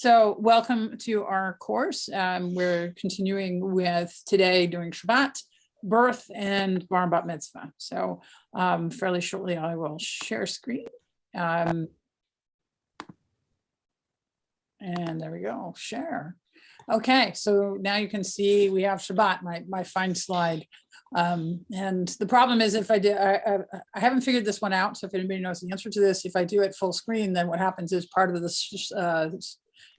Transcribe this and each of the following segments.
So welcome to our course. We're continuing with today doing Shabbat, birth, and bar and bat mitzvah. So fairly shortly, I will share screen. And there we go, share. Okay, so now you can see we have Shabbat, my fine slide. And the problem is if I do, I haven't figured this one out. So if anybody knows the answer to this, if I do it full screen, then what happens is part of this,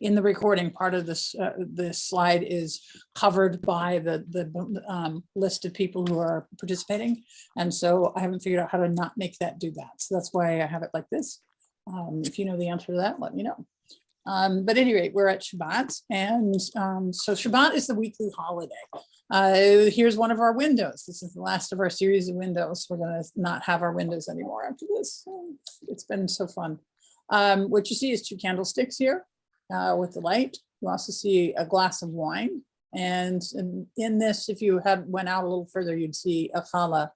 in the recording, part of this this slide is covered by the list of people who are participating. And so I haven't figured out how to not make that do that. So that's why I have it like this. If you know the answer to that, let me know. But at any rate, we're at Shabbat. And so Shabbat is the weekly holiday. Here's one of our windows. This is the last of our series of windows. We're going to not have our windows anymore after this. It's been so fun. What you see is two candlesticks here with the light. You also see a glass of wine. And in this, if you went out a little further, you'd see a challah.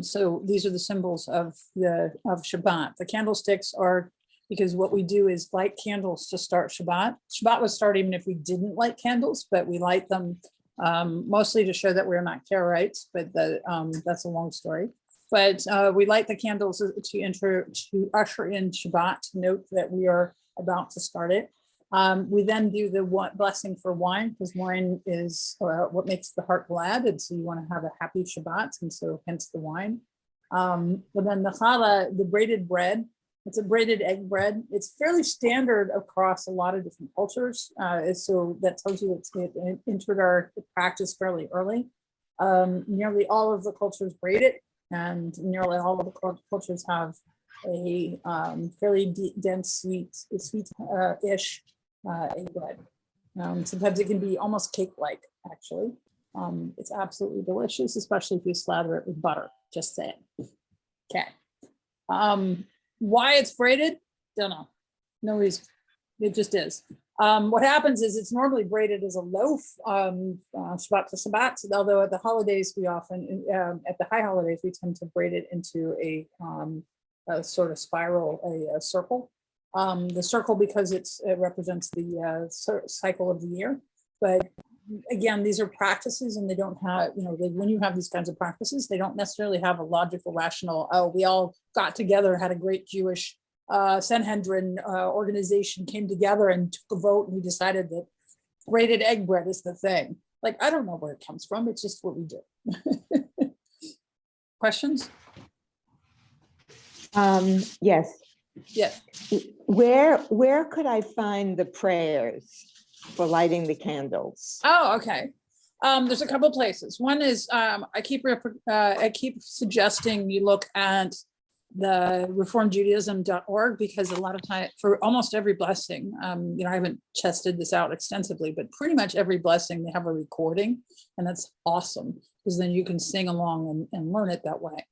So these are the symbols of Shabbat. The candlesticks are because what we do is light candles to start Shabbat. Shabbat would start even if we didn't light candles, but we light them mostly to show that we're not Karaites, but that's a long story. But we light the candles to usher in Shabbat, to note that we are about to start it. We then do the blessing for wine, because wine is what makes the heart glad, and so you want to have a happy Shabbat, and so hence the wine. But then the challah, the braided bread, it's a braided egg bread. It's fairly standard across a lot of different cultures. So that tells you it entered our practice fairly early. Nearly all of the cultures braid it, and nearly all of the cultures have a fairly dense, sweet-ish egg bread. Sometimes it can be almost cake-like, actually. It's absolutely delicious, especially if you slather it with butter. Just saying. Okay. Why it's braided? Don't know. No reason. It just is. What happens is it's normally braided as a loaf, Shabbat to Shabbat, although at the holidays, we often, at the high holidays, we tend to braid it into a sort of spiral, a circle. The circle because it represents the cycle of the year. But again, these are practices, and they don't have, when you have these kinds of practices, they don't necessarily have a logical, rational, oh, we all got together, had a great Jewish Sanhedrin organization, came together and took a vote, and we decided that braided egg bread is the thing. Like, I don't know where it comes from. It's just what we do. Questions? Yes. Yeah. Where could I find the prayers for lighting the candles? Oh, okay. There's a couple places. One is I keep suggesting you look at the reformedjudaism.org, because a lot of time, for almost every blessing, I haven't tested this out extensively, but pretty much every blessing they have a recording, and that's awesome because then you can sing along and learn it that way.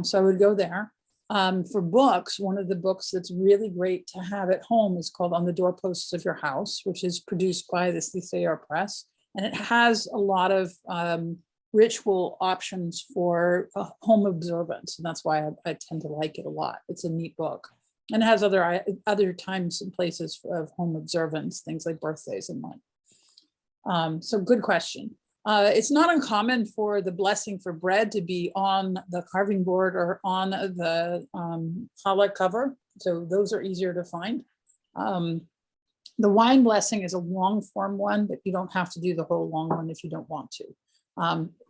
So I would go there. For books, one of the books that's really great to have at home is called On the Doorposts of Your House, which is produced by the CCR Press. And it has a lot of ritual options for home observance. And that's why I tend to like it a lot. It's a neat book. And it has other times and places of home observance, things like birthdays and like. So good question. It's not uncommon for the blessing for bread to be on the carving board or on the challah cover. So those are easier to find. The wine blessing is a long form one, but you don't have to do the whole long one if you don't want to.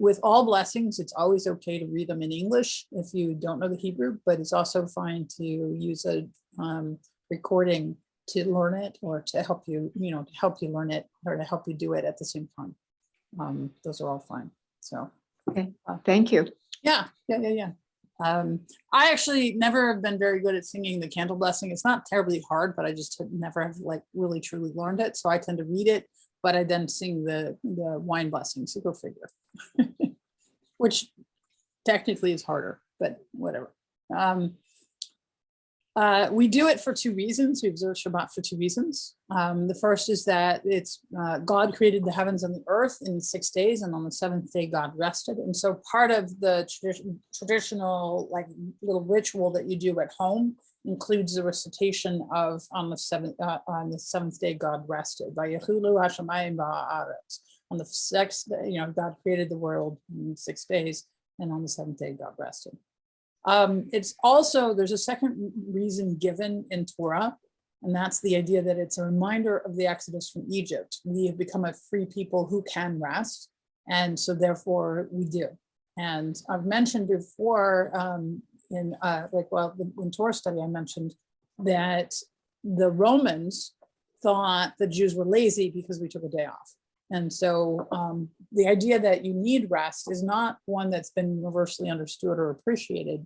With all blessings, it's always okay to read them in English if you don't know the Hebrew, but it's also fine to use a recording to learn it, or to help you, learn it, or to help you do it at the same time. Those are all fine. So, okay, thank you. Yeah. I actually never have been very good at singing the candle blessing. It's not terribly hard, but I just never have really truly learned it. So I tend to read it, but I then sing the wine blessing. So go figure. Which technically is harder, but whatever. We do it for two reasons. We observe Shabbat for two reasons. The first is that it's God created the heavens and the earth in 6 days, and on the seventh day God rested. And so part of the traditional little ritual that you do at home includes the recitation of on the seventh day God rested. Vayechulu hashamayim va'aretz. On the sixth day, God created the world in 6 days, and on the seventh day God rested. It's also, there's a second reason given in Torah, and that's the idea that it's a reminder of the Exodus from Egypt. We have become a free people who can rest, and so therefore we do. And I've mentioned before in Torah study, I mentioned that the Romans thought the Jews were lazy because we took a day off. And so the idea that you need rest is not one that's been universally understood or appreciated.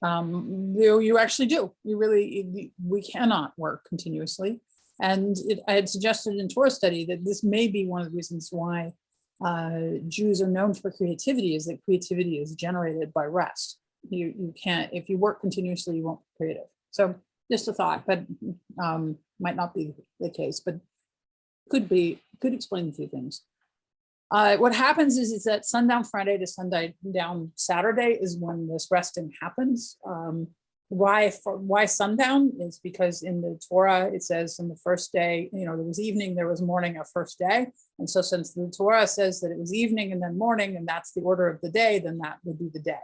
You actually do. We cannot work continuously. And I had suggested in Torah study that this may be one of the reasons why Jews are known for creativity, is that creativity is generated by rest. You can't, if you work continuously, you won't be creative. So just a thought, but might not be the case, but could explain a few things. What happens is that sundown Friday to sundown Saturday is when this resting happens. Why sundown is because in the Torah it says in the first day, there was evening, there was morning, a first day. And so since the Torah says that it was evening and then morning, and that's the order of the day, then that would be the day.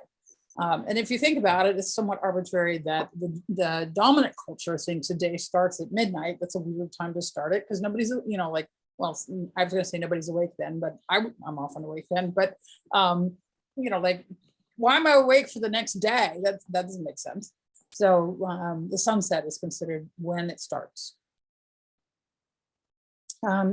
And if you think about it, it's somewhat arbitrary that the dominant culture thinks a day starts at midnight. That's a weird time to start it because nobody's, well, I was going to say nobody's awake then, but I'm often awake then. But, why am I awake for the next day? That doesn't make sense. So the sunset is considered when it starts.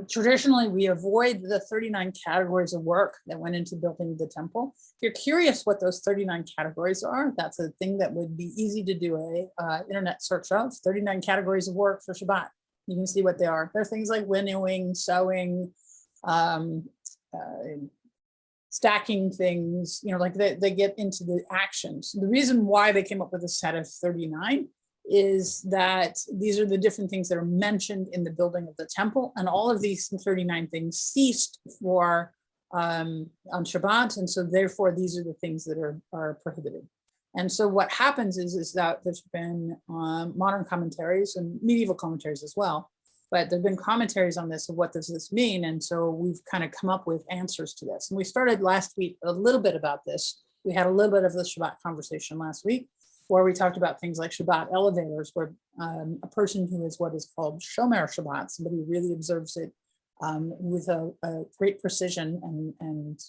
Traditionally, we avoid the 39 categories of work that went into building the temple. If you're curious what those 39 categories are, that's a thing that would be easy to do a internet search of. 39 categories of work for Shabbat. You can see what they are. They're things like winnowing, sewing, stacking things, they get into the actions. The reason why they came up with a set of 39 is that these are the different things that are mentioned in the building of the temple, and all of these 39 things ceased for on Shabbat, and so therefore these are the things that are prohibited. And so what happens is that there's been modern commentaries and medieval commentaries as well, but there've been commentaries on this of what does this mean, and so we've kind of come up with answers to this. And we started last week a little bit about this. We had a little bit of the Shabbat conversation last week, where we talked about things like Shabbat elevators, where a person who is what is called Shomer Shabbat, somebody who really observes it with a great precision and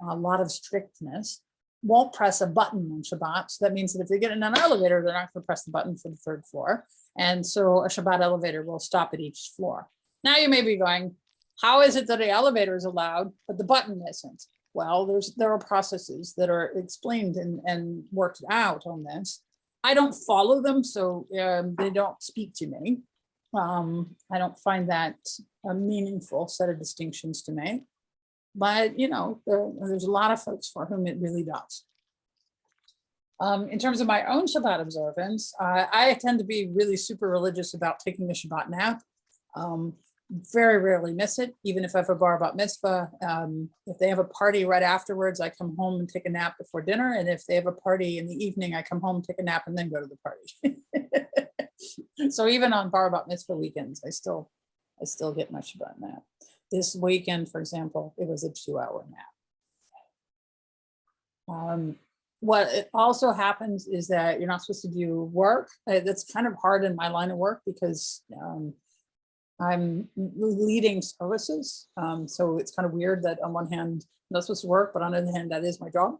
a lot of strictness, won't press a button on Shabbat. So that means that if they get in an elevator, they're not going to press the button for the third floor. And so a Shabbat elevator will stop at each floor. Now you may be going, how is it that the elevator is allowed, but the button isn't? Well, there are processes that are explained and worked out on this. I don't follow them, so they don't speak to me. I don't find that a meaningful set of distinctions to make. But, there's a lot of folks for whom it really does. In terms of my own Shabbat observance, I tend to be really super religious about taking a Shabbat nap. Very rarely miss it, even if I have a bar bat mitzvah. If they have a party right afterwards, I come home and take a nap before dinner. And if they have a party in the evening, I come home, take a nap, and then go to the party. So even on bar bat mitzvah weekends, I still get my Shabbat nap. This weekend, for example, it was a 2-hour nap. What it also happens is that you're not supposed to do work. That's kind of hard in my line of work because I'm leading services. So it's kind of weird that on one hand, I'm not supposed to work, but on the other hand, that is my job.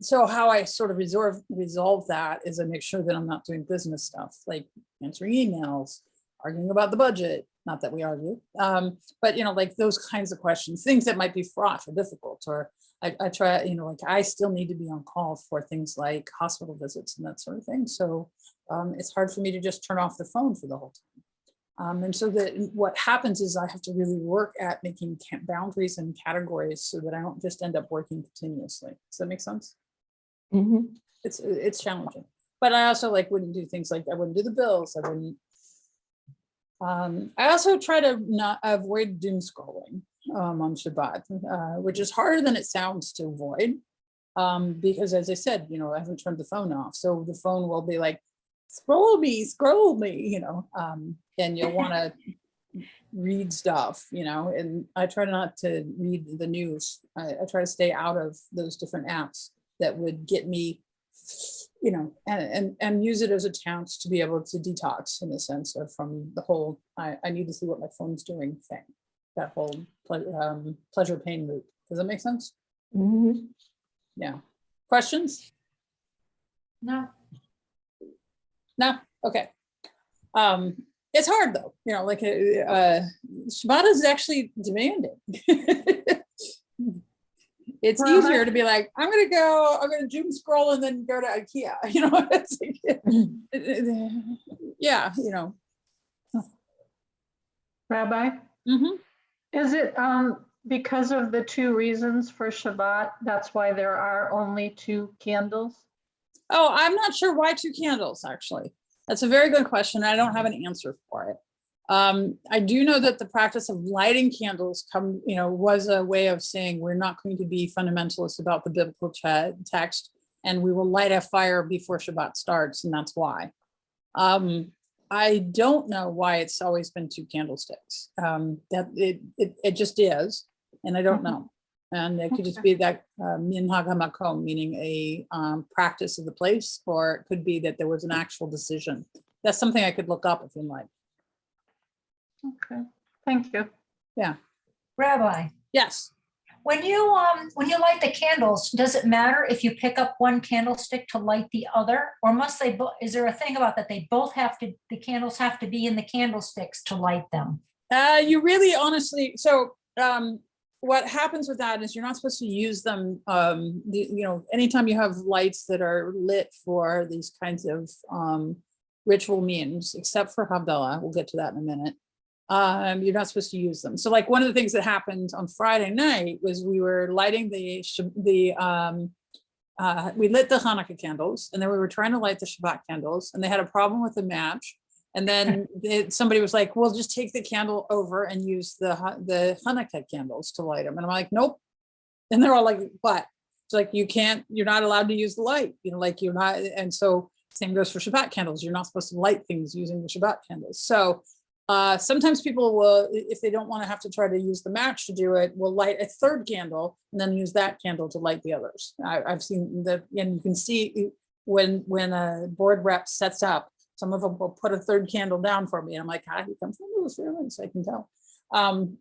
So how I sort of resolve that is I make sure that I'm not doing business stuff, like answering emails, arguing about the budget. Not that we argue, but like those kinds of questions, things that might be fraught or difficult, or I try, I still need to be on call for things like hospital visits and that sort of thing. So it's hard for me to just turn off the phone for the whole time. And so that what happens is I have to really work at making boundaries and categories so that I don't just end up working continuously. Does that make sense? Mm-hmm. It's challenging, but I also wouldn't do things like I wouldn't do the bills. I wouldn't. I also try to not avoid doom scrolling on Shabbat, which is harder than it sounds to avoid. Because as I said, I haven't turned the phone off. So the phone will be like, scroll me, and you'll want to read stuff, and I try not to read the news. I try to stay out of those different apps that would get me, and use it as a chance to be able to detox in a sense of from the whole, I need to see what my phone's doing thing, that whole pleasure pain loop. Does that make sense? Mhm. Yeah. Questions? No. No? Okay. It's hard though, Shabbat is actually demanding. It's Well, easier to be like, I'm going to doom scroll and then go to IKEA, it's like, yeah, Rabbi, Mhm. is it because of the two reasons for Shabbat, that's why there are only 2 candles? Oh, I'm not sure why 2 candles, actually. That's a very good question. I don't have an answer for it. I do know that the practice of lighting candles was a way of saying we're not going to be fundamentalists about the biblical text, and we will light a fire before Shabbat starts, and that's why. I don't know why it's always been 2 candlesticks. That it just is, and I don't know. And it could just be that minhag hamakom, meaning a practice of the place, or it could be that there was an actual decision. That's something I could look up if you like. Okay, thank you. Yeah. Rabbi, Yes. when you light the candles, does it matter if you pick up one candlestick to light the other, or must they? Is there a thing about that they both have to? The candles have to be in the candlesticks to light them. You really, honestly. So what happens with that is you're not supposed to use them. Anytime you have lights that are lit for these kinds of ritual means, except for Havdalah, we'll get to that in a minute. You're not supposed to use them. So like one of the things that happened on Friday night was we were lighting we lit the Hanukkah candles, and then we were trying to light the Shabbat candles, and they had a problem with the match. And then somebody was like, well, just take the candle over and use the Hanukkah candles to light them. And I'm like, nope. And they're all like, what? It's like, you're not allowed to use the light, you're not. And so same goes for Shabbat candles. You're not supposed to light things using the Shabbat candles. So sometimes people will, if they don't want to have to try to use the match to do it, will light a 3rd candle and then use that candle to light the others. I've seen that, and you can see when a board rep sets up, some of them will put a 3rd candle down for me. And I'm like, he comes from those feelings, I can tell. And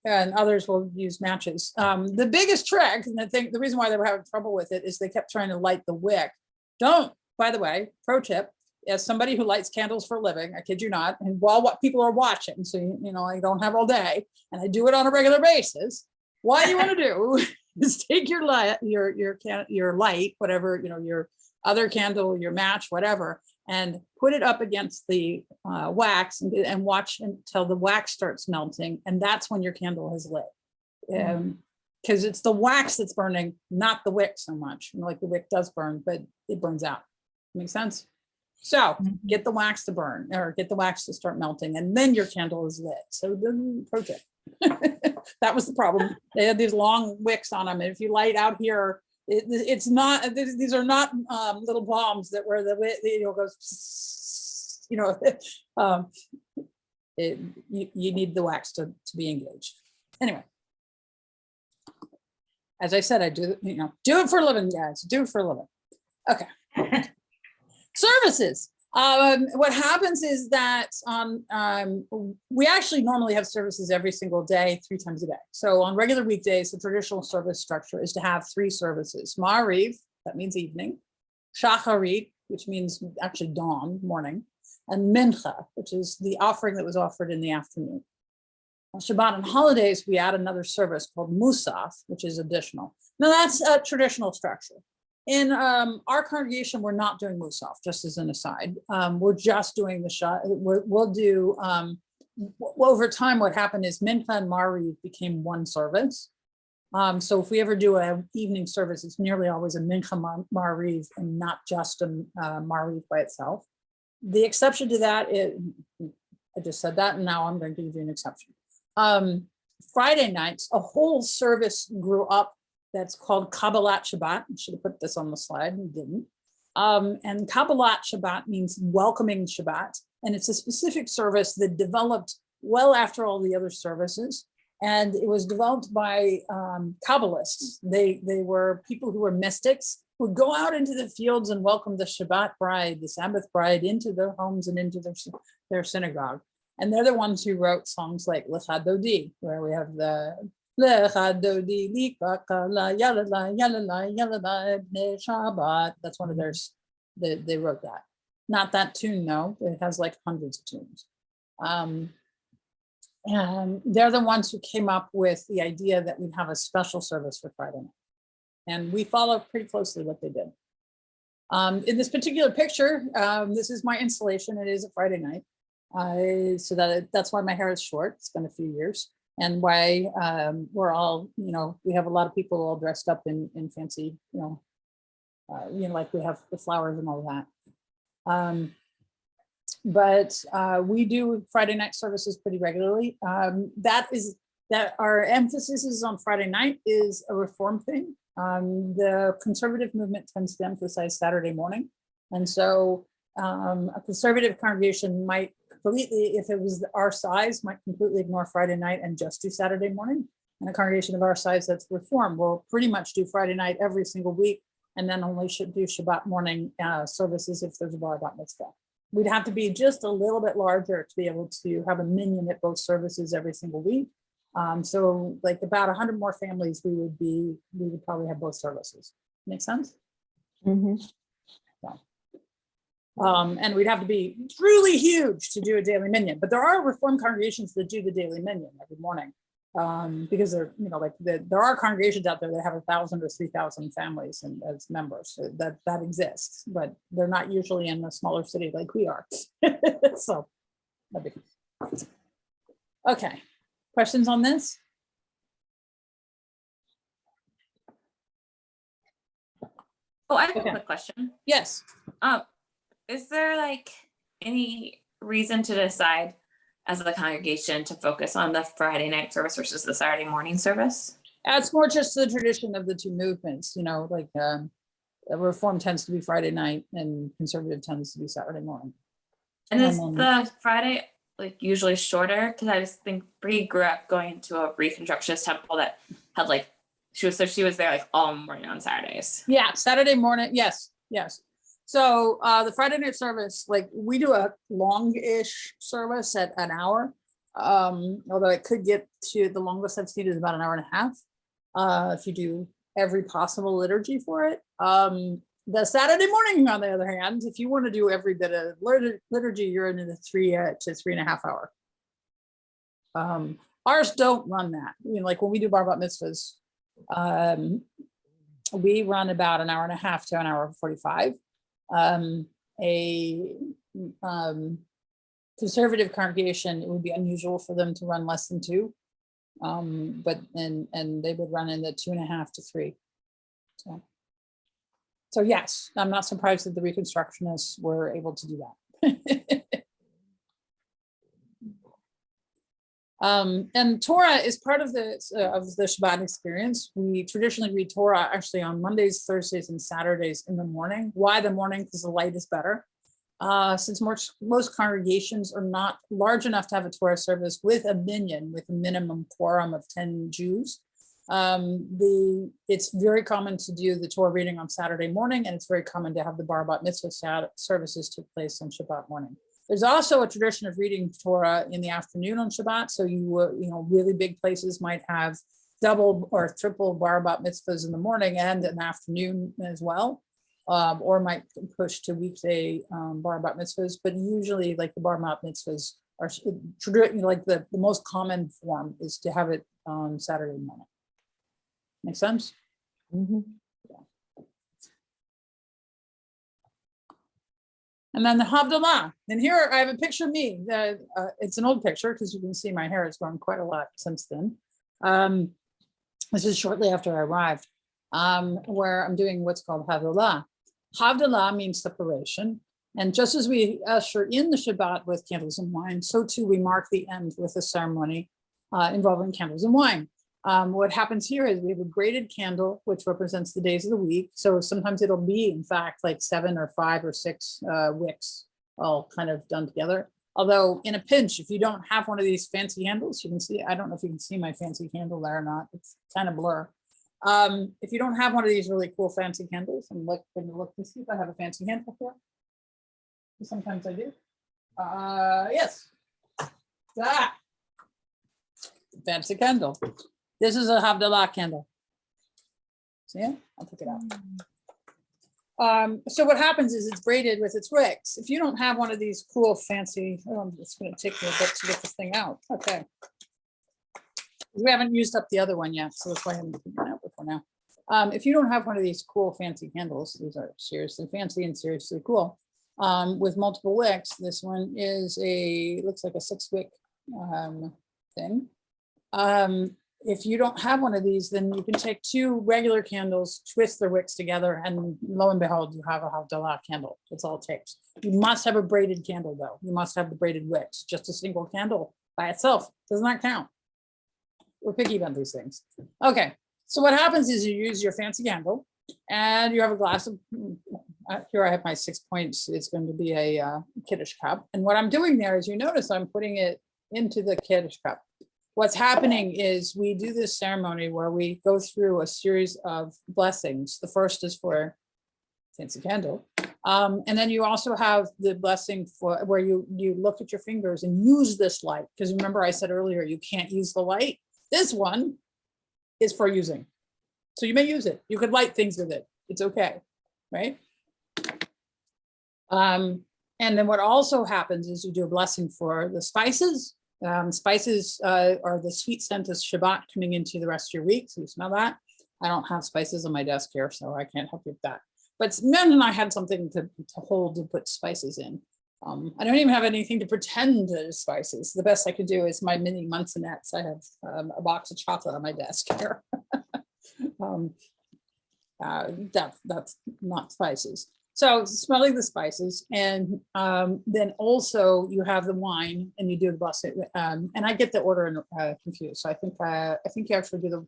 others will use matches. The biggest trick, and the reason why they were having trouble with it is they kept trying to light the wick. By the way, pro tip, as somebody who lights candles for a living, I kid you not, and while what people are watching, so I don't have all day, and I do it on a regular basis. What you want to do is take your light, whatever, your other candle, your match, whatever, and put it up against the wax and watch until the wax starts melting, and that's when your candle is lit. Because it's the wax that's burning, not the wick so much. Like the wick does burn, but it burns out. Makes sense? So get the wax to burn, or get the wax to start melting, and then your candle is lit. So pro tip. That was the problem. They had these long wicks on them. And if you light out here, it's not, these are not little bombs that where the goes, you need the wax to be engaged. Anyway, as I said, I do it for a living, guys. Do it for a living. Okay. Services. What happens is that we actually normally have services every single day, 3 times a day. So on regular weekdays, the traditional service structure is to have 3 services. Ma'ariv, that means evening. Shacharit, which means actually dawn, morning. And Mincha, which is the offering that was offered in the afternoon. On Shabbat and holidays, we add another service called Musaf, which is additional. Now that's a traditional structure. In our congregation, we're not doing Musaf, just as an aside. We're just doing the shot. We'll do, over time, what happened is Mincha and Ma'ariv became one service. So if we ever do an evening service, it's nearly always a Mincha Ma'ariv and not just a Ma'ariv by itself. The exception to that is, I just said that, and now I'm going to give you an exception. Friday nights, a whole service grew up that's called Kabbalat Shabbat. I should have put this on the slide and didn't. And Kabbalat Shabbat means welcoming Shabbat. And it's a specific service that developed well after all the other services. And it was developed by Kabbalists. They were people who were mystics, who would go out into the fields and welcome the Shabbat bride, the Sabbath bride, into their homes and into their synagogue. And they're the ones who wrote songs like Lecha Dodi, where we have the Lecha Dodi Likaka La Yalala Yalala Yalala Bnei Shabbat. That's one of theirs. They wrote that. Not that tune, no. It has like hundreds of tunes. And they're the ones who came up with the idea that we'd have a special service for Friday night. And we follow pretty closely what they did. In this particular picture, this is my installation. It is a Friday night. So that's why my hair is short. It's been a few years. And why we're all, we have a lot of people all dressed up in fancy, like we have the flowers and all that. But we do Friday night services pretty regularly. That our emphasis is on Friday night is a reform thing. The conservative movement tends to emphasize Saturday morning. And so a conservative congregation might completely, if it was our size, might completely ignore Friday night and just do Saturday morning. And a congregation of our size that's reform will pretty much do Friday night every single week, and then only should do Shabbat morning services if there's a bar bat mitzvah. We'd have to be just a little bit larger to be able to have a minyan at both services every single week. So like about 100 more families, we would probably have both services. Make sense? Mm-hmm. And we'd have to be truly huge to do a daily minyan, but there are Reformed congregations that do the daily minyan every morning, because there are congregations out there that have 1,000 or 3,000 families and as members. So that exists, but they're not usually in a smaller city like we are. So, okay. Questions on this? Oh, I have Okay. a quick question. Yes. Is there like any reason to decide as a congregation to focus on the Friday night service versus the Saturday morning service? It's more just the tradition of the two movements, Reform tends to be Friday night and conservative tends to be Saturday morning. And is the Friday like usually shorter? Because I just think Bree grew up going to a Reconstructionist temple that had she was there like all morning on Saturdays. Yeah, Saturday morning. Yes. So the Friday night service, we do a long-ish service at an hour, although it could get to the longest I've seen is about an hour and a half if you do every possible liturgy for it. The Saturday morning, on the other hand, if you want to do every bit of liturgy, you're into the 3 to 3.5 hour. Ours don't run that. Like when we do bar bat mitzvahs, we run about an hour and a half to an hour 45. A conservative congregation, it would be unusual for them to run less than 2, but they would run in the 2.5 to 3. So yes, I'm not surprised that the Reconstructionists were able to do that. And Torah is part of the Shabbat experience. We traditionally read Torah actually on Mondays, Thursdays, and Saturdays in the morning. Why the morning? Because the light is better. Since most congregations are not large enough to have a Torah service with a minyan, with a minimum quorum of 10 Jews, it's very common to do the Torah reading on Saturday morning, and it's very common to have the bar bat mitzvah services take place on Shabbat morning. There's also a tradition of reading Torah in the afternoon on Shabbat. So really big places might have double or triple bar bat mitzvahs in the morning and in the afternoon as well, or might push to weekday bar bat mitzvahs. But usually, like the bar bat mitzvahs are the most common form is to have it on Saturday morning. Make sense? Mm-hmm. And then the Havdalah. And here I have a picture of me. It's an old picture because you can see my hair has grown quite a lot since then. This is shortly after I arrived, where I'm doing what's called Havdalah. Havdalah means separation. And just as we usher in the Shabbat with candles and wine, so too we mark the end with a ceremony involving candles and wine. What happens here is we have a braided candle, which represents the days of the week. So sometimes it'll be, in fact, like 7 or 5 or 6 wicks all kind of done together. Although in a pinch, if you don't have one of these fancy handles, you can see, I don't know if you can see my fancy candle there or not. It's kind of blur. If you don't have one of these really cool fancy candles, I'm going to look to see if I have a fancy handle here. Sometimes I do. Yes. Ah. Fancy candle. This is a Havdalah candle. See it? I'll take it out. So what happens is it's braided with its wicks. If you don't have one of these cool fancy, oh, it's going to take me a bit to get this thing out. Okay. We haven't used up the other one yet, so that's why I haven't taken it out before now. If you don't have one of these cool fancy candles, these are seriously fancy and seriously cool. With multiple wicks, this one is looks like a 6-wick thing. If you don't have one of these, then you can take 2 regular candles, twist their wicks together, and lo and behold, you have a Havdalah candle. That's all it takes. You must have a braided candle, though. You must have the braided wicks. Just a single candle by itself does not count. We're picky about these things. Okay, so what happens is you use your fancy candle, and you have a glass of, here I have my 6 points. It's going to be a Kiddush cup. And what I'm doing there is, you notice I'm putting it into the Kiddush cup. What's happening is we do this ceremony where we go through a series of blessings. The first is for fancy candle. And then you also have the blessing for where you look at your fingers and use this light. Because remember I said earlier, you can't use the light. This one is for using. So you may use it. You could light things with it. It's okay, right? And then what also happens is you do a blessing for the spices. Spices are the sweet scent of Shabbat coming into the rest of your week. So you smell that. I don't have spices on my desk here, so I can't help you with that. But men and I had something to hold to put spices in. I don't even have anything to pretend as spices. The best I could do is my mini Munsonettes. I have a box of chocolate on my desk here. That's not spices. So smelling the spices, and then also you have the wine, and you do the blessing. And I get the order confused. So I think you actually do the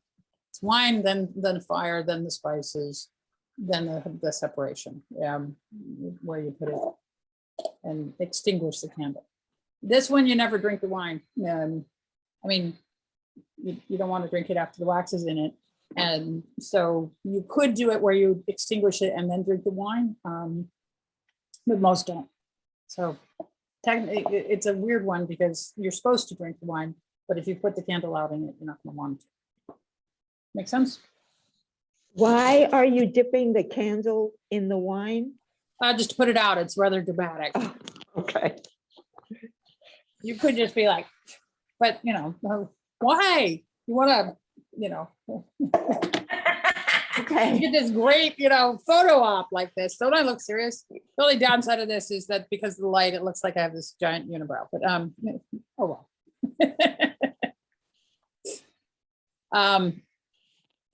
wine, then fire, then the spices, then the separation, where you put it and extinguish the candle. This one you never drink the wine. I mean, you don't want to drink it after the wax is in it. And so you could do it where you extinguish it and then drink the wine, but most don't. So technically it's a weird one because you're supposed to drink the wine, but if you put the candle out in it, you're not going to want to. Make sense? Why are you dipping the candle in the wine? Just to put it out, it's rather dramatic. Oh, okay. You could just be like, but why? You want to, Okay. get this great, photo op like this. Don't I look serious? The only downside of this is that because of the light, it looks like I have this giant unibrow, but oh well.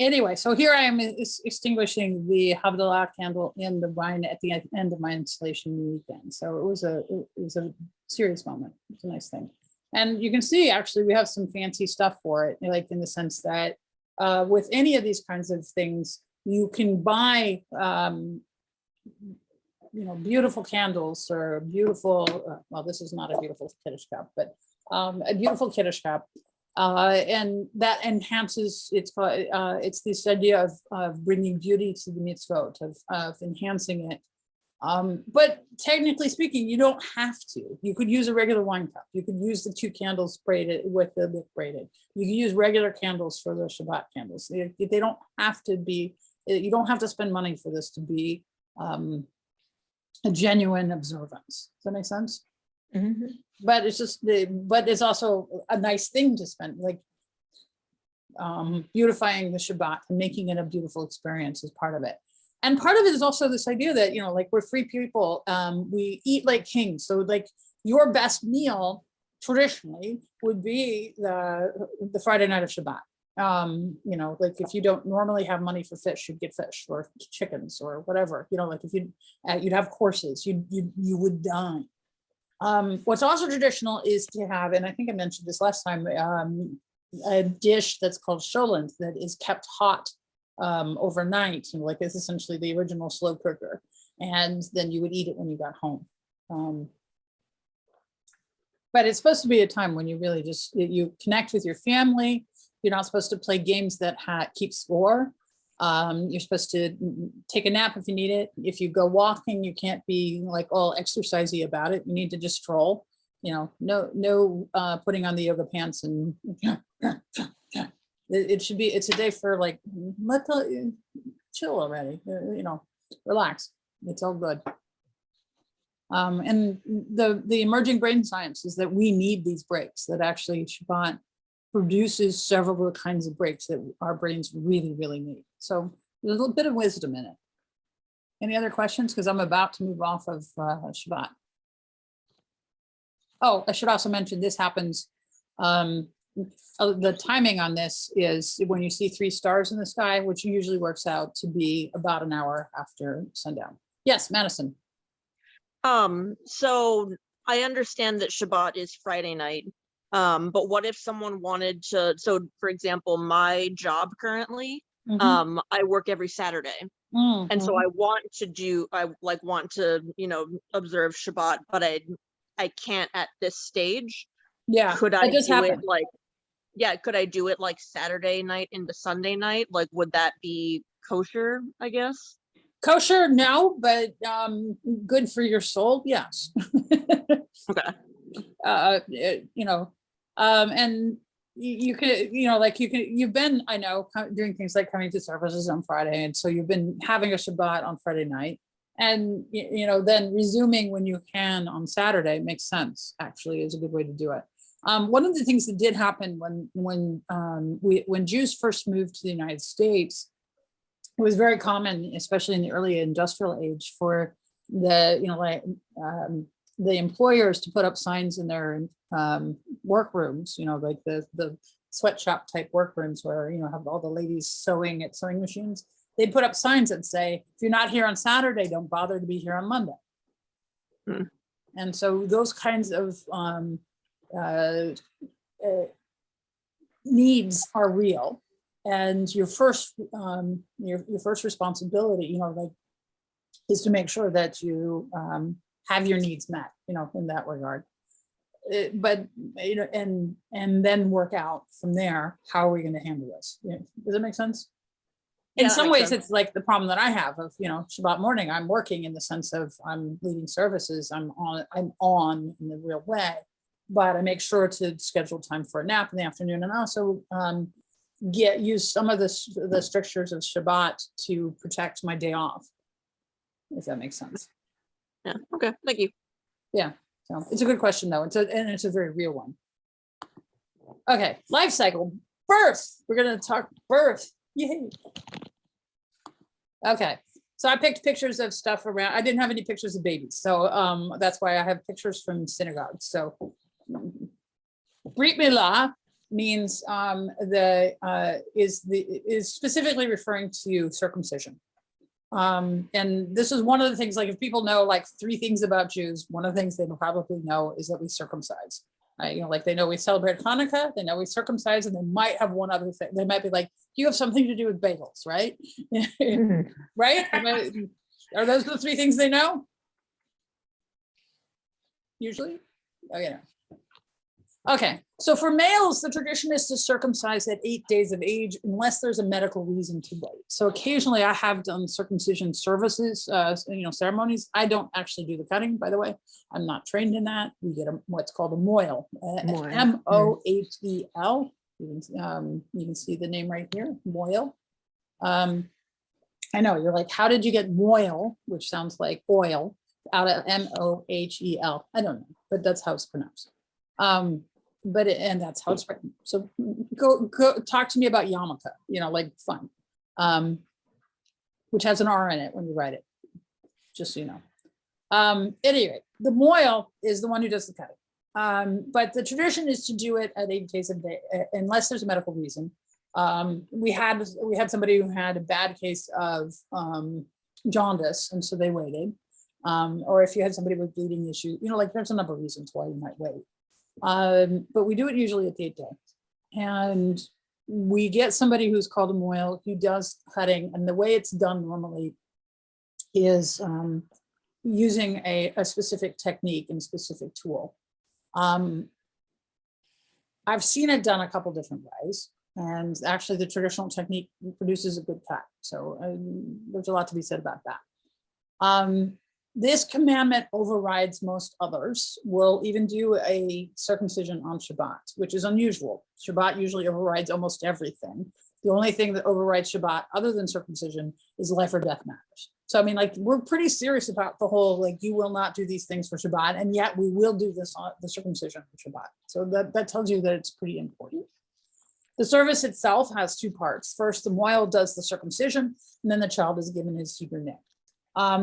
Anyway, so here I am extinguishing the Havdalah candle in the wine at the end of my installation weekend. So it was a serious moment. It's a nice thing. And you can see, actually, we have some fancy stuff for it, like in the sense that with any of these kinds of things, you can buy, beautiful candles or beautiful, well, this is not a beautiful Kiddush cup, but a beautiful Kiddush cup. And that enhances, it's this idea of bringing beauty to the mitzvot, of enhancing it. But technically speaking, you don't have to. You could use a regular wine cup. You could use the 2 candles braided with the wick braided. You can use regular candles for the Shabbat candles. They don't have to be, you don't have to spend money for this to be a genuine observance. Does that make sense? Mm-hmm. But it's just but it's also a nice thing to spend, like beautifying the Shabbat and making it a beautiful experience is part of it. And part of it is also this idea that, like we're free people, we eat like kings. So like your best meal traditionally would be the Friday night of Shabbat. Like if you don't normally have money for fish, you'd get fish or chickens or whatever, like if you'd have courses, you would dine. What's also traditional is to have, and I think I mentioned this last time, a dish that's called cholent that is kept hot overnight, like it's essentially the original slow cooker, and then you would eat it when you got home. But it's supposed to be a time when you really just, you connect with your family. You're not supposed to play games that keep score. You're supposed to take a nap if you need it. If you go walking, you can't be like all exercisey about it. You need to just stroll. No putting on the yoga pants and it should be. It's a day for like chill already. Relax. It's all good. And the emerging brain science is that we need these breaks. That actually Shabbat produces several kinds of breaks that our brains really, really need. So there's a little bit of wisdom in it. Any other questions? Because I'm about to move off of Shabbat. Oh, I should also mention this happens. The timing on this is when you see 3 stars in the sky, which usually works out to be about an hour after sundown. Yes, Madison. So I understand that Shabbat is Friday night. But what if someone wanted to, so for example, my job currently, I work every Saturday. And so I want to observe Shabbat, but I can't at this stage. Yeah. Could I just do happened. it like, could I do it like Saturday night into Sunday night? Like, would that be kosher, I guess? Kosher, no, but good for your soul, yes. Okay. And you could, you've been, I know, doing things like coming to services on Friday, and so you've been having a Shabbat on Friday night, and then resuming when you can on Saturday makes sense. Actually, is a good way to do it. One of the things that did happen when Jews first moved to the United States, it was very common, especially in the early industrial age, for the employers to put up signs in their workrooms, like the sweatshop type workrooms where have all the ladies sewing at sewing machines. They'd put up signs that say, if you're not here on Saturday, don't bother to be here on Monday. And so those kinds of needs are real. And your first responsibility, is to make sure that you have your needs met, in that regard. But and then work out from there. How are we going to handle this? Does that make sense? In some ways, it's like the problem that I have of Shabbat morning. I'm working in the sense of I'm leading services. I'm on in the real way, but I make sure to schedule time for a nap in the afternoon, and also use some of the strictures of Shabbat to protect my day off, if that makes sense. Yeah. Okay. Thank you. Yeah. So it's a good question though. It's a very real one. Okay. Life cycle. Birth. We're going to talk birth. Yay. Okay. So I picked pictures of stuff around. I didn't have any pictures of babies. So that's why I have pictures from synagogues. So Brit Milah means is specifically referring to circumcision. And this is one of the things, like if people know like 3 things about Jews, one of the things they will probably know is that we circumcise. Like they know we celebrate Hanukkah, they know we circumcise, and they might have one other thing. They might be like, you have something to do with bagels, right? Right? Are those the 3 things they know? Usually? Okay. Okay, so for males, the tradition is to circumcise at 8 days of age unless there's a medical reason to wait. So occasionally I have done circumcision services, ceremonies. I don't actually do the cutting, by the way. I'm not trained in that. We get what's called a moil, M-O-H-E-L. You can see the name right here, moil. I know, you're like, how did you get moil, which sounds like oil, out of M-O-H-E-L? I don't know, but that's how it's pronounced. And that's how it's written. So go talk to me about yarmulke, like fun, which has an R in it when you write it, just so you know. Anyway, the moil is the one who does the cutting. But the tradition is to do it at 8 days a day, unless there's a medical reason. We had somebody who had a bad case of jaundice, and so they waited. Or if you had somebody with bleeding issues, like there's a number of reasons why you might wait. But we do it usually at the 8th day. And we get somebody who's called a moil who does cutting, and the way it's done normally is using a specific technique and specific tool. I've seen it done a couple different ways, and actually the traditional technique produces a good cut. So there's a lot to be said about that. This commandment overrides most others. We'll even do a circumcision on Shabbat, which is unusual. Shabbat usually overrides almost everything. The only thing that overrides Shabbat other than circumcision is life or death matters. So I mean, like, we're pretty serious about the whole, like, you will not do these things for Shabbat, and yet we will do this on the circumcision for Shabbat. So that tells you that it's pretty important. The service itself has two parts. First, the moil does the circumcision, and then the child is given his Hebrew name.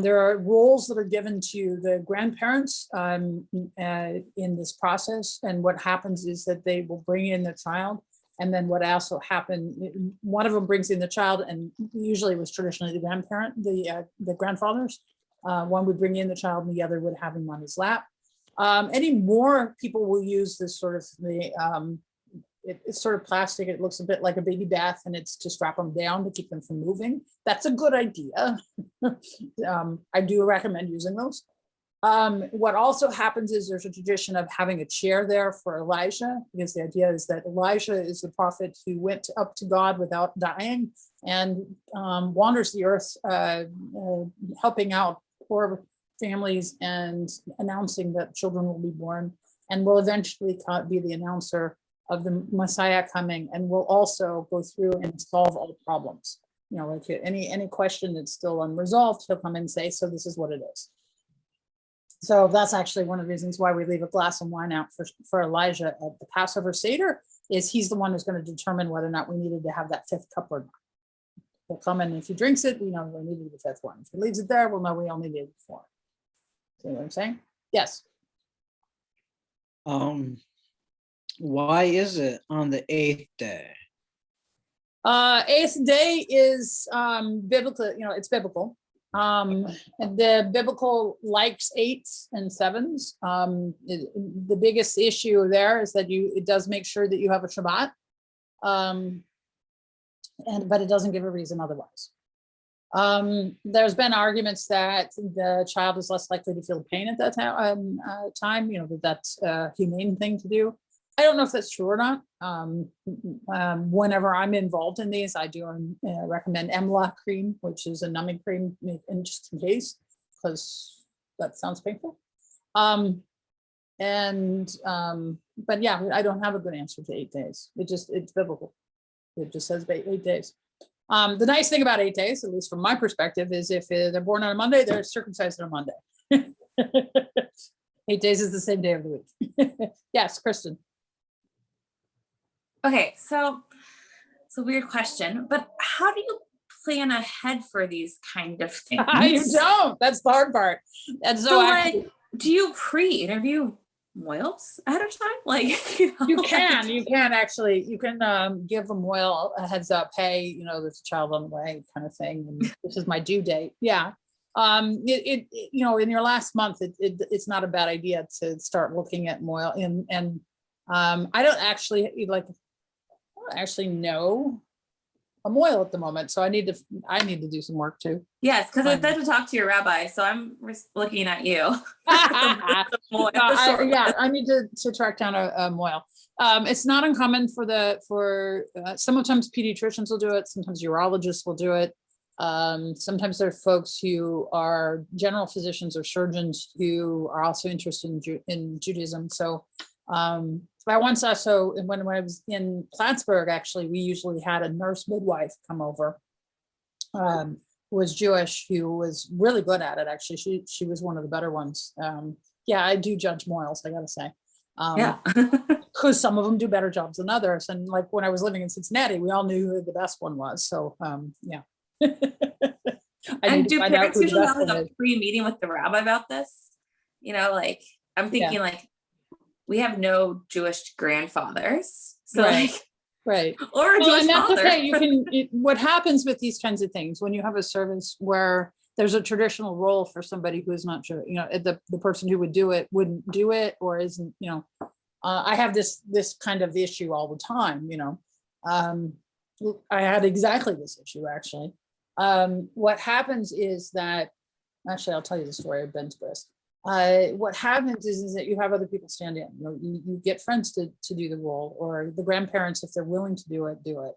There are roles that are given to the grandparents in this process, and what happens is that they will bring in the child. And then what also happened, one of them brings in the child, and usually it was traditionally the grandparent, the grandfathers. One would bring in the child and the other would have him on his lap. Any more people will use this sort of, it's sort of plastic. It looks a bit like a baby bath, and it's to strap them down to keep them from moving. That's a good idea. I do recommend using those. What also happens is there's a tradition of having a chair there for Elijah, because the idea is that Elijah is the prophet who went up to God without dying and wanders the earth, helping out poor families and announcing that children will be born, and will eventually be the announcer of the Messiah coming, and will also go through and solve all problems. You know, like any question that's still unresolved, he'll come and say, so this is what it is. So that's actually one of the reasons why we leave a glass of wine out for Elijah at the Passover Seder, is he's the one who's going to determine whether or not we needed to have that fifth cup or not. He'll come in, and if he drinks it, we know we needed the fifth one. If he leaves it there, we'll know we only needed four. See what I'm saying? Yes. Why is it on the 8th day? 8th day is biblical, you know, it's biblical. And the biblical likes 8s and 7s. The biggest issue there is that it does make sure that you have a Shabbat, but it doesn't give a reason otherwise. There's been arguments that the child is less likely to feel pain at that time, you know, that's a humane thing to do. I don't know if that's true or not. Whenever I'm involved in these, I do recommend Emla cream, which is a numbing cream, in just in case, because that sounds painful. But yeah, I don't have a good answer to 8 days. It's biblical. It just says 8 days. The nice thing about 8 days, at least from my perspective, is if they're born on a Monday, they're circumcised on a Monday. 8 days is the same day of the week. Yes, Kristen. Okay, so it's a weird question, but how do you plan ahead for these kind of things? You don't. That's the hard part. And so like, do you pre-interview moils ahead of time? Like, you know, you can actually, you can give them moil a heads up. Hey, you know, there's a child on the way, kind of thing. And this is my due date. Yeah. You know, in your last month, it's not a bad idea to start looking at moil. And I don't actually know a moil at the moment, so I need to do some work too. Yes, because I said to talk to your rabbi, so I'm looking at you. I need to track down a moil. It's not uncommon for sometimes pediatricians will do it, sometimes urologists will do it. Sometimes there are folks who are general physicians or surgeons who are also interested in Judaism. So I once also, when I was in Plattsburgh, actually, we usually had a nurse midwife come over, who was Jewish, who was really good at it. Actually, she was one of the better ones. Yeah, I do judge moils, I gotta say. Yeah. Because some of them do better jobs than others. And like when I was living in Cincinnati, we all knew who the best one was. So yeah. And do parents usually have a pre-meeting with the rabbi about this? You know, like I'm thinking like, we have no Jewish grandfathers, so right. Or a Jewish father. Okay, what happens with these kinds of things when you have a service where there's a traditional role for somebody who is not sure, you know, the person who would do it wouldn't do it or isn't, you know, I have this kind of issue all the time, you know. I had exactly this issue actually. What happens is that, actually, I'll tell you the story of Ben's breast. What happens is that you have other people stand in. You know, you get friends to do the role, or the grandparents, if they're willing to do it, do it.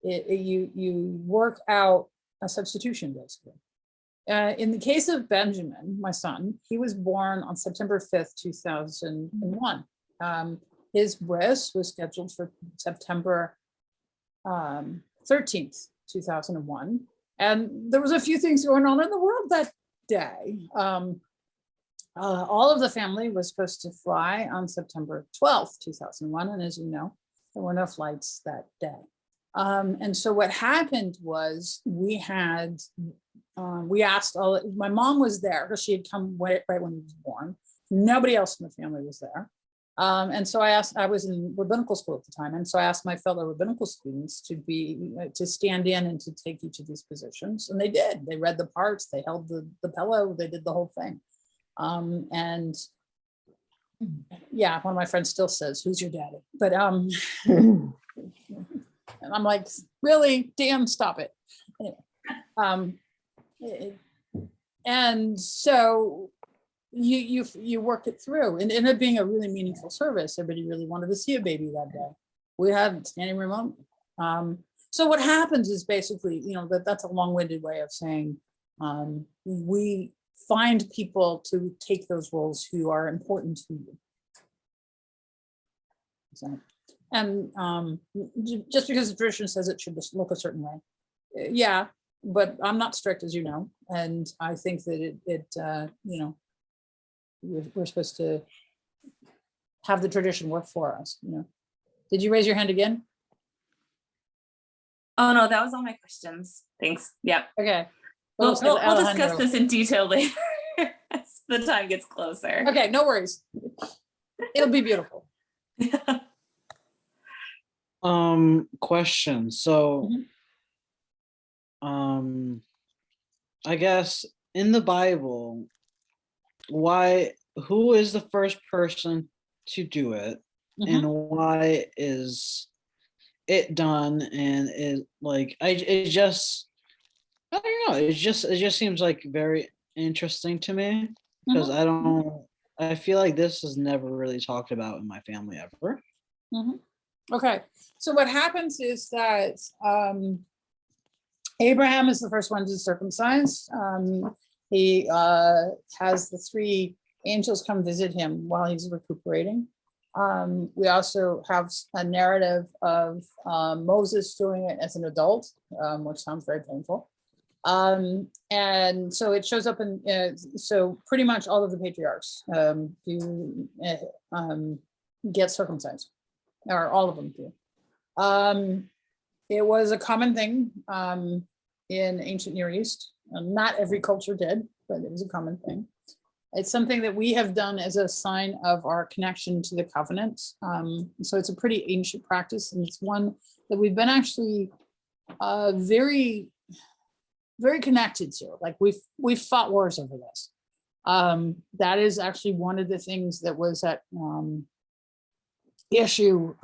You work out a substitution, basically. In the case of Benjamin, my son, he was born on September 5th, 2001. His bris was scheduled for September 13th, 2001. And there was a few things going on in the world that day. All of the family was supposed to fly on September 12th, 2001. And as you know, there were no flights that day. And so what happened was we asked my mom was there because she had come right when he was born. Nobody else in the family was there. And so I was in rabbinical school at the time. And so I asked my fellow rabbinical students to stand in and to take each of these positions. And they did. They read the parts, they held the pillow, they did the whole thing. And yeah, one of my friends still says, "Who's your daddy?" But and I'm like, really? Damn, stop it. Anyway, and so you work it through, and it ended up being a really meaningful service. Everybody really wanted to see a baby that day. We had standing room only. So what happens is basically, you know, that's a long-winded way of saying we find people to take those roles who are important to you. So, and just because the tradition says it should just look a certain way, yeah, but I'm not strict, as you know, and I think that you know, we're supposed to have the tradition work for us. You know, did you raise your hand again? Oh no, that was all my questions. Thanks. Yep. Okay. We'll Alejandro. discuss this in detail later as the time gets closer. Okay, no worries. It'll be beautiful. Question. So, I guess in the Bible, who is the first person to do it, and why is it done? And it like it just, I don't know, it just seems like very interesting to me, because I feel like this is never really talked about in my family ever. Okay, so what happens is that Abraham is the first one to circumcise. He has the 3 angels come visit him while he's recuperating. We also have a narrative of Moses doing it as an adult, which sounds very painful. And so it shows up in, so pretty much all of the patriarchs do get circumcised, or all of them do. It was a common thing in ancient Near East. Not every culture did, but it was a common thing. It's something that we have done as a sign of our connection to the covenant. So it's a pretty ancient practice, and it's one that we've been actually very, very connected to. Like we've fought wars over this. That is actually one of the things that was at issue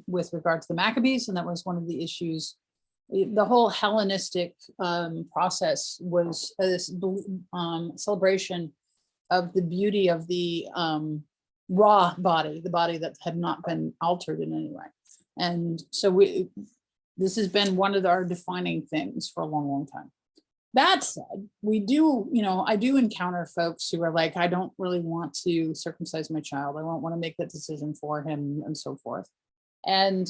with regard to the Maccabees, and that was one of the issues. The whole Hellenistic process was this celebration of the beauty of the raw body, the body that had not been altered in any way. And so this has been one of our defining things for a long, long time. That said, we do, you know, I do encounter folks who are like, I don't really want to circumcise my child. I don't want to make that decision for him, and so forth. And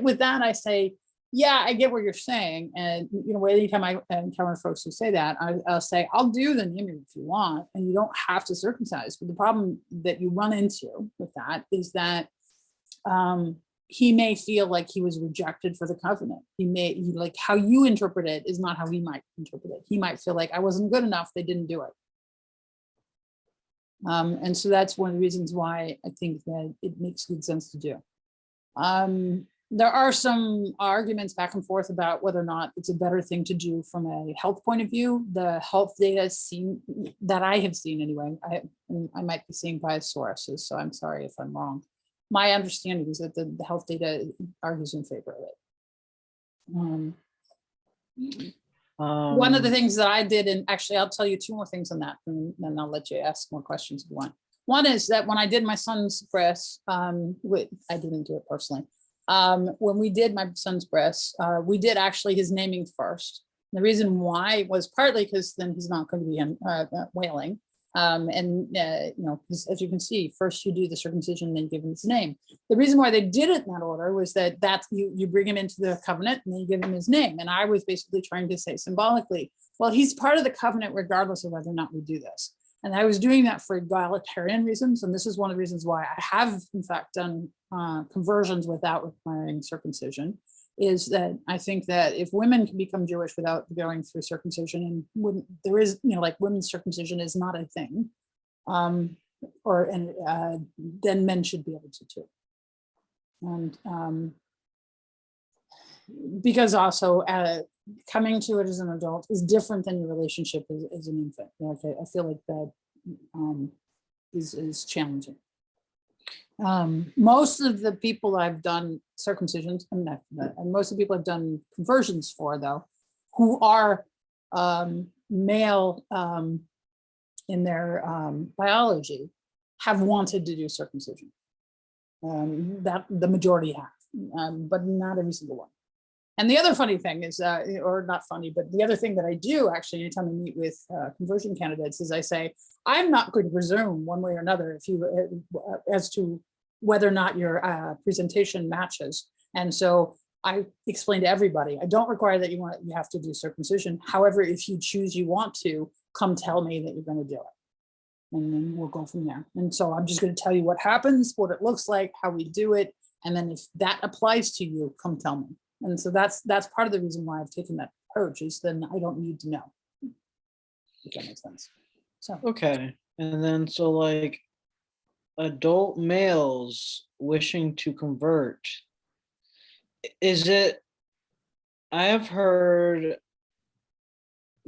with that, I say, yeah, I get what you're saying. And, you know, anytime I encounter folks who say that, I'll say, I'll do the naming if you want, and you don't have to circumcise. But the problem that you run into with that is that he may feel like he was rejected for the covenant. He like how you interpret it is not how he might interpret it. He might feel like I wasn't good enough, they didn't do it. And so that's one of the reasons why I think that it makes good sense to do. There are some arguments back and forth about whether or not it's a better thing to do from a health point of view. The health data seen that I have seen anyway, I might be seeing biased sources, so I'm sorry if I'm wrong. My understanding is that the health data argues in favor of it. One of the things that I did, and actually I'll tell you two more things on that, and then I'll let you ask more questions if you want. One is that when I did my son's breast, I didn't do it personally. When we did my son's breast, we did actually his naming first. The reason why was partly because then he's not going to be wailing. You know, as you can see, first you do the circumcision, then you give him his name. The reason why they did it in that order was that you bring him into the covenant and then you give him his name. And I was basically trying to say symbolically, well, he's part of the covenant regardless of whether or not we do this. And I was doing that for egalitarian reasons. And this is one of the reasons why I have, in fact, done conversions without requiring circumcision, is that I think that if women can become Jewish without going through circumcision, and when there is, you know, like women's circumcision is not a thing, then men should be able to too. And because also coming to it as an adult is different than your relationship as an infant. Like I feel like that is challenging. Most of the people I've done circumcisions, and most of the people I've done conversions for, though, who are male in their biology, have wanted to do circumcision. That the majority have, but not every single one. And the other funny thing is, or not funny, but the other thing that I do actually anytime I meet with conversion candidates is I say, I'm not going to presume one way or another if you as to whether or not your presentation matches. And so I explain to everybody, I don't require that you have to do circumcision. However, if you choose you want to, come tell me that you're going to do it. And then we'll go from there. And so I'm just going to tell you what happens, what it looks like, how we do it. And then if that applies to you, come tell me. And so that's part of the reason why I've taken that approach, is then I don't need to know. If that makes sense. So Okay. And then so like adult males wishing to convert, is it, I have heard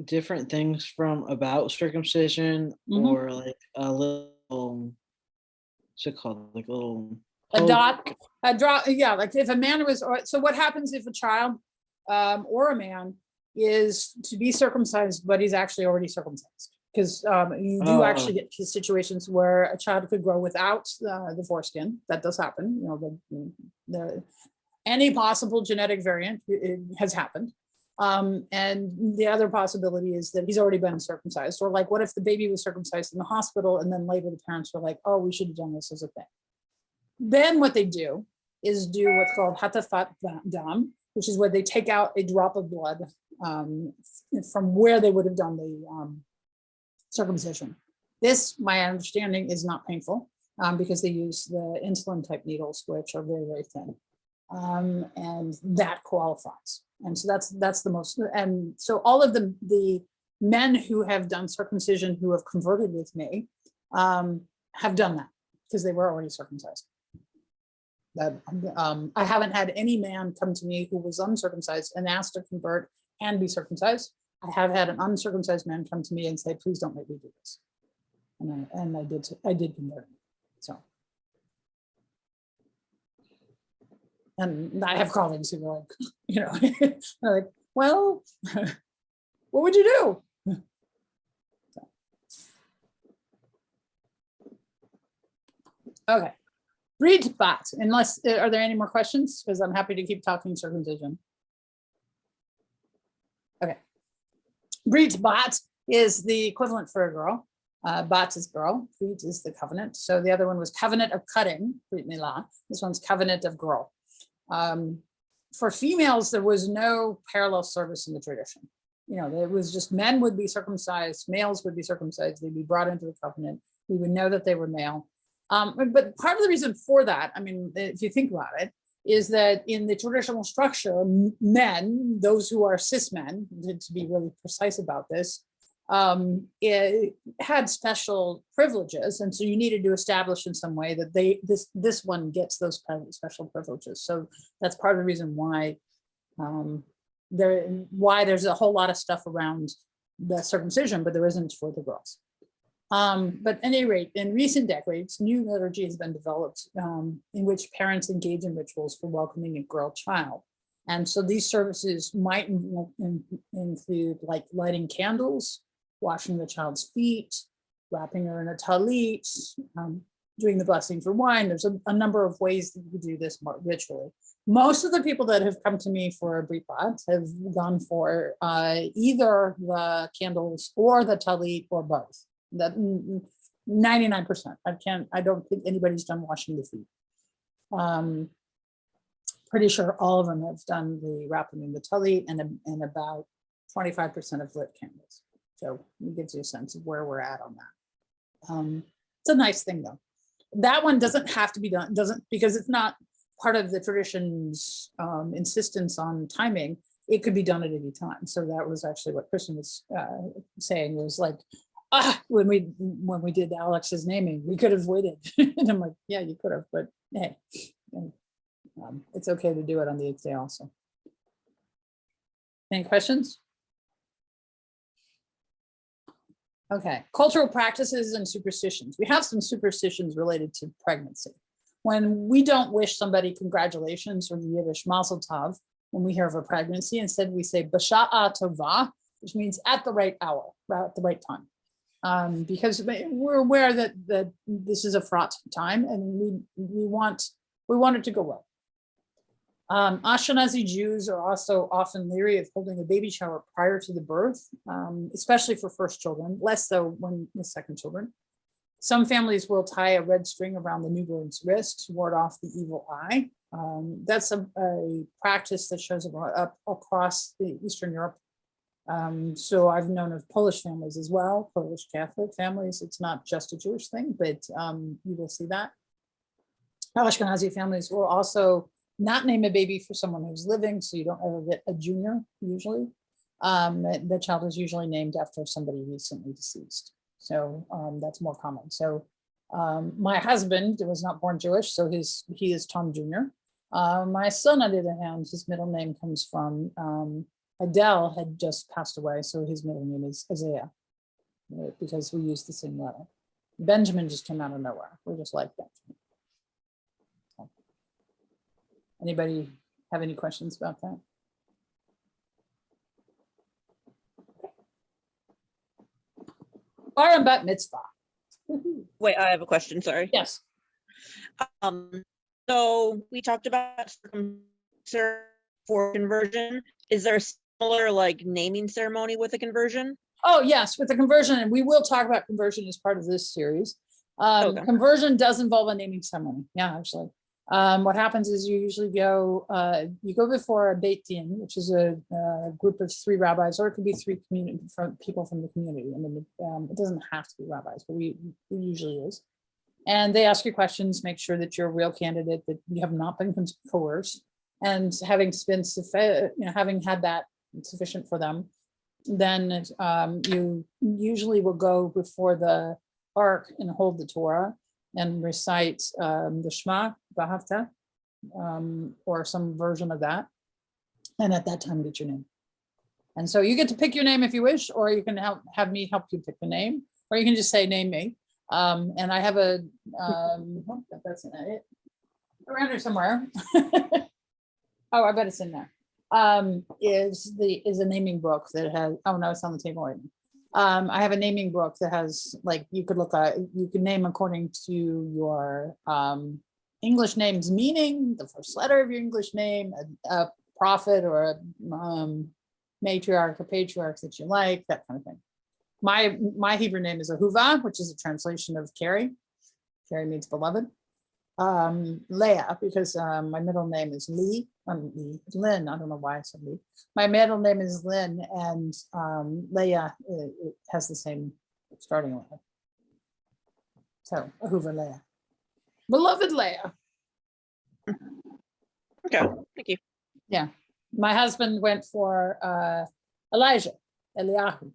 different things about circumcision, or like a little, what's it called? Like a little yeah, like if a man was, so what happens if a child or a man is to be circumcised, but he's actually already circumcised? Because you do actually get to situations where a child could grow without the foreskin. That does happen. You know, any possible genetic variant has happened. And the other possibility is that he's already been circumcised. Or like, what if the baby was circumcised in the hospital and then later the parents were like, oh, we should have done this as a thing. Then what they do is do what's called hatafat dam, which is where they take out a drop of blood from where they would have done the circumcision. This, my understanding, is not painful because they use the insulin type needles, which are very, very thin. And that qualifies. And so that's the most, and so all of the men who have done circumcision who have converted with me have done that because they were already circumcised. I haven't had any man come to me who was uncircumcised and asked to convert and be circumcised. I have had an uncircumcised man come to me and say, please don't make me do this. And I did convert. So. And I have colleagues who are like, you know, they're like, well, what would you do? Okay. Read bat, unless, are there any more questions? Because I'm happy to keep talking circumcision. Okay. Brit bat is the equivalent for a girl. Bat is girl, Brit is the covenant. So the other one was covenant of cutting, Brit milah. This one's covenant of girl. For females, there was no parallel service in the tradition. You know, it was just men would be circumcised, males would be circumcised, they'd be brought into the covenant. We would know that they were male. But part of the reason for that, I mean, if you think about it, is that in the traditional structure, men, those who are cis men, to be really precise about this, it had special privileges, and so you needed to establish in some way that this one gets those special privileges. So that's part of the reason why there's a whole lot of stuff around the circumcision, but there isn't for the girls. But at any rate, in recent decades, new liturgy has been developed in which parents engage in rituals for welcoming a girl child. And so these services might include like lighting candles, washing the child's feet, wrapping her in a talit, doing the blessing for wine. There's a number of ways that you do this ritually. Most of the people that have come to me for a brit bat have gone for either the candles or the talit or both. That 99%. I don't think anybody's done washing the feet. Pretty sure all of them have done the wrapping in the talit and about 25% of lit candles. So it gives you a sense of where we're at on that. It's a nice thing though. That one doesn't have to be done, because it's not part of the tradition's insistence on timing. It could be done at any time. So that was actually what Kristen was saying, was like, when we did Alex's naming, we could have waited. And I'm like, yeah, you could have, but hey, it's okay to do it on the 8th day also. Any questions? Okay, cultural practices and superstitions. We have some superstitions related to pregnancy. When we don't wish somebody congratulations, or the Yiddish mazel tov, when we hear of a pregnancy, instead we say basha'a tova, which means at the right hour, at the right time. Because we're aware that this is a fraught time, and we want it to go well. Ashkenazi Jews are also often leery of holding a baby shower prior to the birth, especially for first children, less so when with second children. Some families will tie a red string around the newborn's wrist to ward off the evil eye. That's a practice that shows up across Eastern Europe. So I've known of Polish families as well, Polish Catholic families. It's not just a Jewish thing, but you will see that. Ashkenazi families will also not name a baby for someone who's living, so you don't ever get a junior usually. The child is usually named after somebody recently deceased. So that's more common. So my husband was not born Jewish, so he is Tom Jr. My son, on the other hand, his middle name comes from Adele had just passed away, so his middle name is Isaiah, because we use the same letter. Benjamin just came out of nowhere. We just like Benjamin. Anybody have any questions about that? Bar and bat mitzvah. Wait, I have a question, sorry. Yes. So we talked about circumcision for conversion. Is there a similar like naming ceremony with a conversion? Oh, yes, with the conversion, and we will talk about conversion as part of this series. Okay. Conversion does involve a naming ceremony. Yeah, actually. What happens is you usually go before a Beit Din, which is a group of 3 rabbis, or it could be 3 people from the community. I mean, it doesn't have to be rabbis, but it usually is. And they ask you questions, make sure that you're a real candidate, that you have not been coerced, and having had that sufficient for them, then you usually will go before the ark and hold the Torah and recite the Shema, V'ahavta, or some version of that. And at that time, get your name. And so you get to pick your name if you wish, or you can have me help you pick the name, or you can just say, name me. And I have that's not it, around here somewhere. Oh, I bet it's in there. Is a naming book that has, oh no, it's on the table right now. I have a naming book that has, like, you could look at, you can name according to your English name's meaning, the first letter of your English name, a prophet or a matriarch or patriarch that you like, that kind of thing. My Hebrew name is Ahuva, which is a translation of Carrie. Carrie means beloved. Leah, because my middle name is Lynn. I don't know why I said Lee. My middle name is Lynn, and Leah, it has the same starting letter. So Ahuva Leah, beloved Leah. Okay, thank you. Yeah, my husband went for Eliahu,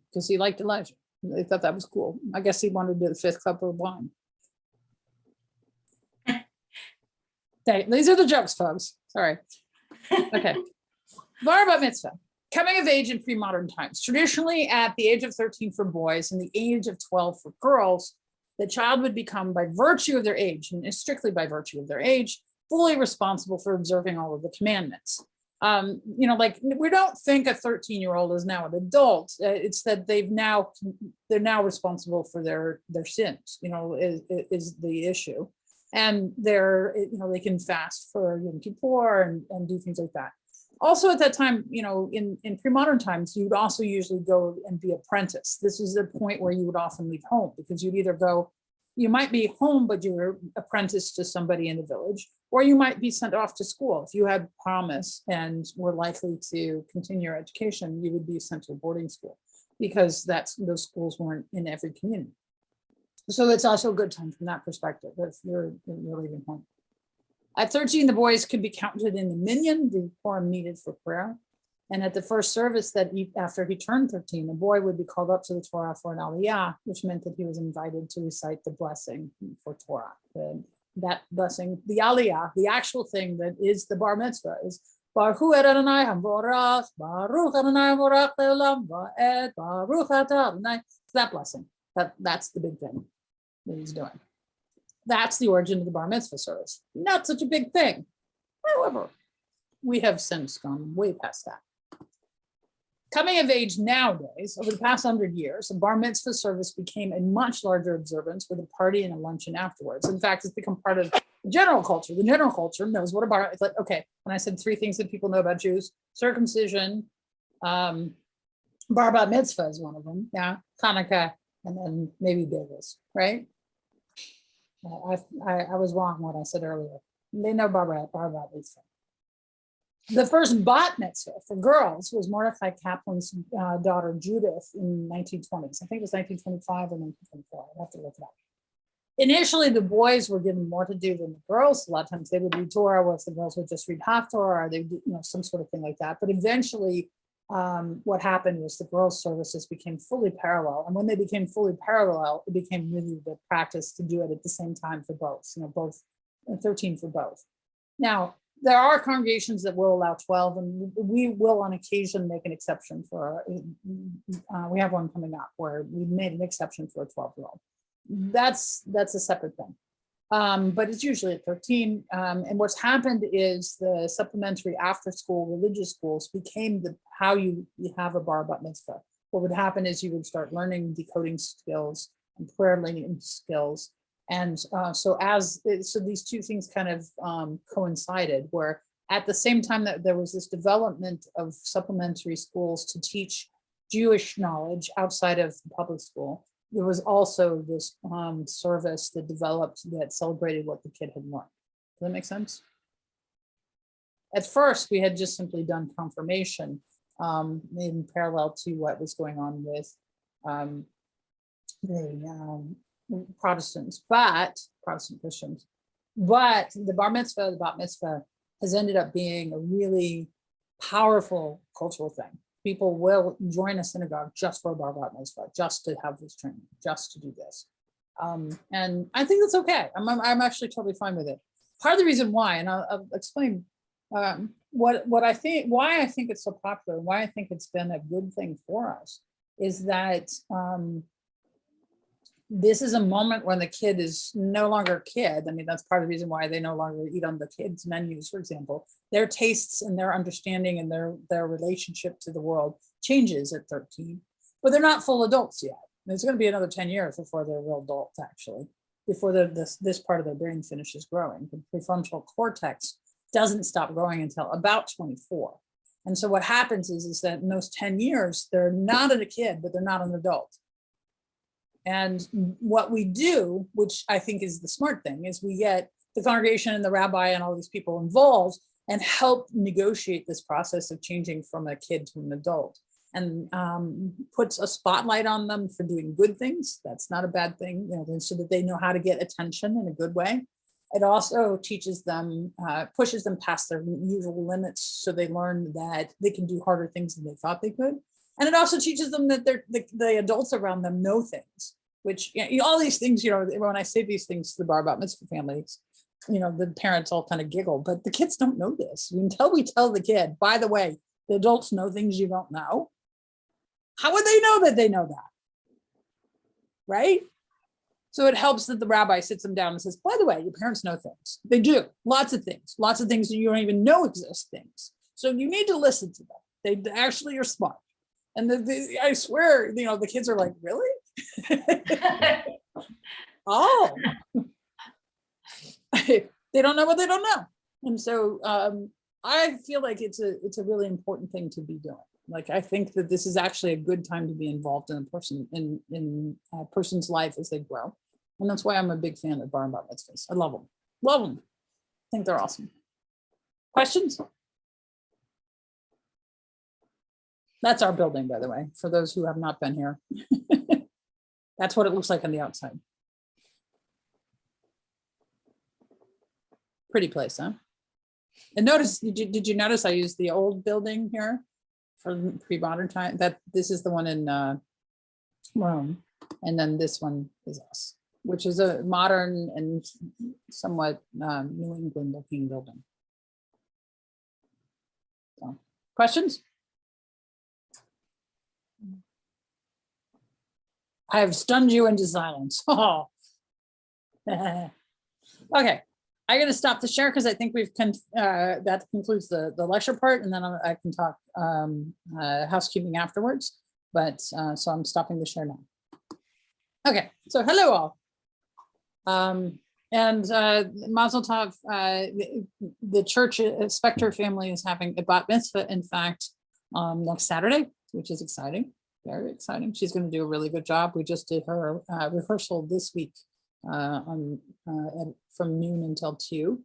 because he liked Elijah. They thought that was cool. I guess he wanted to do the fifth cup of wine. Okay, these are the jokes, folks. Sorry. Okay. Bar bat mitzvah. Coming of age in pre-modern times. Traditionally, at the age of 13 for boys and the age of 12 for girls, the child would become, by virtue of their age, and strictly by virtue of their age, fully responsible for observing all of the commandments. Like we don't think a 13-year-old is now an adult. It's that they're now responsible for their sins. Is the issue, and they can fast for Yom Kippur and do things like that. Also at that time, in pre-modern times, you would also usually go and be apprentice. This is the point where you would often leave home, because you'd either go, you might be home, but you were apprenticed to somebody in the village, or you might be sent off to school. If you had promise and were likely to continue your education, you would be sent to a boarding school, because those schools weren't in every community. So it's also a good time from that perspective if you're leaving home. At 13, the boys could be counted in the minyan, the quorum needed for prayer. And at the first service after he turned 13, the boy would be called up to the Torah for an aliyah, which meant that he was invited to recite the blessing for Torah. That blessing, the aliyah, the actual thing that is the bar mitzvah, is Baruch Adonai Hamvorach, Baruch Adonai Hamvorach Le'olam Va'ed, Baruch Atah Adonai. It's that blessing. That's the big thing that he's doing. That's the origin of the bar mitzvah service. Not such a big thing. However, we have since gone way past that. Coming of age nowadays, over the past 100 years, a bar mitzvah service became a much larger observance with a party and a luncheon afterwards. In fact, it's become part of the general culture. The general culture knows what a bar, it's like, okay, when I said 3 things that people know about Jews, circumcision, bar bat mitzvah is one of them, yeah, Hanukkah, and then maybe bagels, right? I was wrong what I said earlier. They know bar bat mitzvah. The first bat mitzvah for girls was Mordechai Kaplan's daughter Judith in 1920s. I think it was 1925 or 1924. I have to look it up. Initially, the boys were given more to do than the girls. A lot of times they would read Torah, whereas the girls would just read half Torah, or they do, some sort of thing like that. But eventually, what happened was the girls' services became fully parallel. And when they became fully parallel, it became really the practice to do it at the same time for both, both 13 for both. Now, there are congregations that will allow 12, and we will on occasion make an exception for, we have one coming up where we made an exception for a 12-year-old. That's a separate thing. But it's usually at 13. And what's happened is the supplementary after school religious schools became how you have a bar bat mitzvah. What would happen is you would start learning decoding skills and prayer learning skills. And so these two things kind of coincided, where at the same time that there was this development of supplementary schools to teach Jewish knowledge outside of the public school, there was also this service that developed that celebrated what the kid had learned. Does that make sense? At first, we had just simply done confirmation in parallel to what was going on with the Protestant Christians. But the bar mitzvah, the bat mitzvah, has ended up being a really powerful cultural thing. People will join a synagogue just for a bar bat mitzvah, just to have this training, just to do this. And I think that's okay. I'm actually totally fine with it. Part of the reason why, and I'll explain what I think, why I think it's so popular, why I think it's been a good thing for us, is that this is a moment when the kid is no longer a kid. I mean, that's part of the reason why they no longer eat on the kids' menus, for example. Their tastes and their understanding and their relationship to the world changes at 13, but they're not full adults yet. It's going to be another 10 years before they're real adults, actually, before this part of their brain finishes growing. The prefrontal cortex doesn't stop growing until about 24. And so what happens is that in those 10 years, they're not a kid, but they're not an adult. And what we do, which I think is the smart thing, is we get the congregation and the rabbi and all these people involved and help negotiate this process of changing from a kid to an adult, and puts a spotlight on them for doing good things. That's not a bad thing, so that they know how to get attention in a good way. It also teaches them, pushes them past their usual limits, so they learn that they can do harder things than they thought they could. And it also teaches them that the adults around them know things, which, all these things, when I say these things to the bar mitzvah families, the parents all kind of giggle, but the kids don't know this. Until we tell the kid, by the way, the adults know things you don't know. How would they know that they know that? Right? So it helps that the rabbi sits them down and says, by the way, your parents know things. They do. Lots of things that you don't even know exist things. So you need to listen to them. They actually are smart. And I swear, the kids are like, really? Oh. They don't know what they don't know. And so I feel like it's a really important thing to be doing. Like, I think that this is actually a good time to be involved in a person's life as they grow. And that's why I'm a big fan of bar and bat mitzvahs. I love them. Love them. I think they're awesome. Questions? That's our building, by the way, for those who have not been here. That's what it looks like on the outside. Pretty place, huh? And notice, did you notice I used the old building here for pre-modern time? That this is the one in Rome, and then this one is us, which is a modern and somewhat New England looking building. So, questions? I have stunned you into silence. Oh. Okay. I'm going to stop the share because I think that concludes the lecture part, and then I can talk housekeeping afterwards. But so I'm stopping the share now. Okay, so hello all. And Mazel Tov, the church Spector family is having a bat mitzvah, in fact, next Saturday, which is exciting, very exciting. She's going to do a really good job. We just did her rehearsal this week. From noon until 2,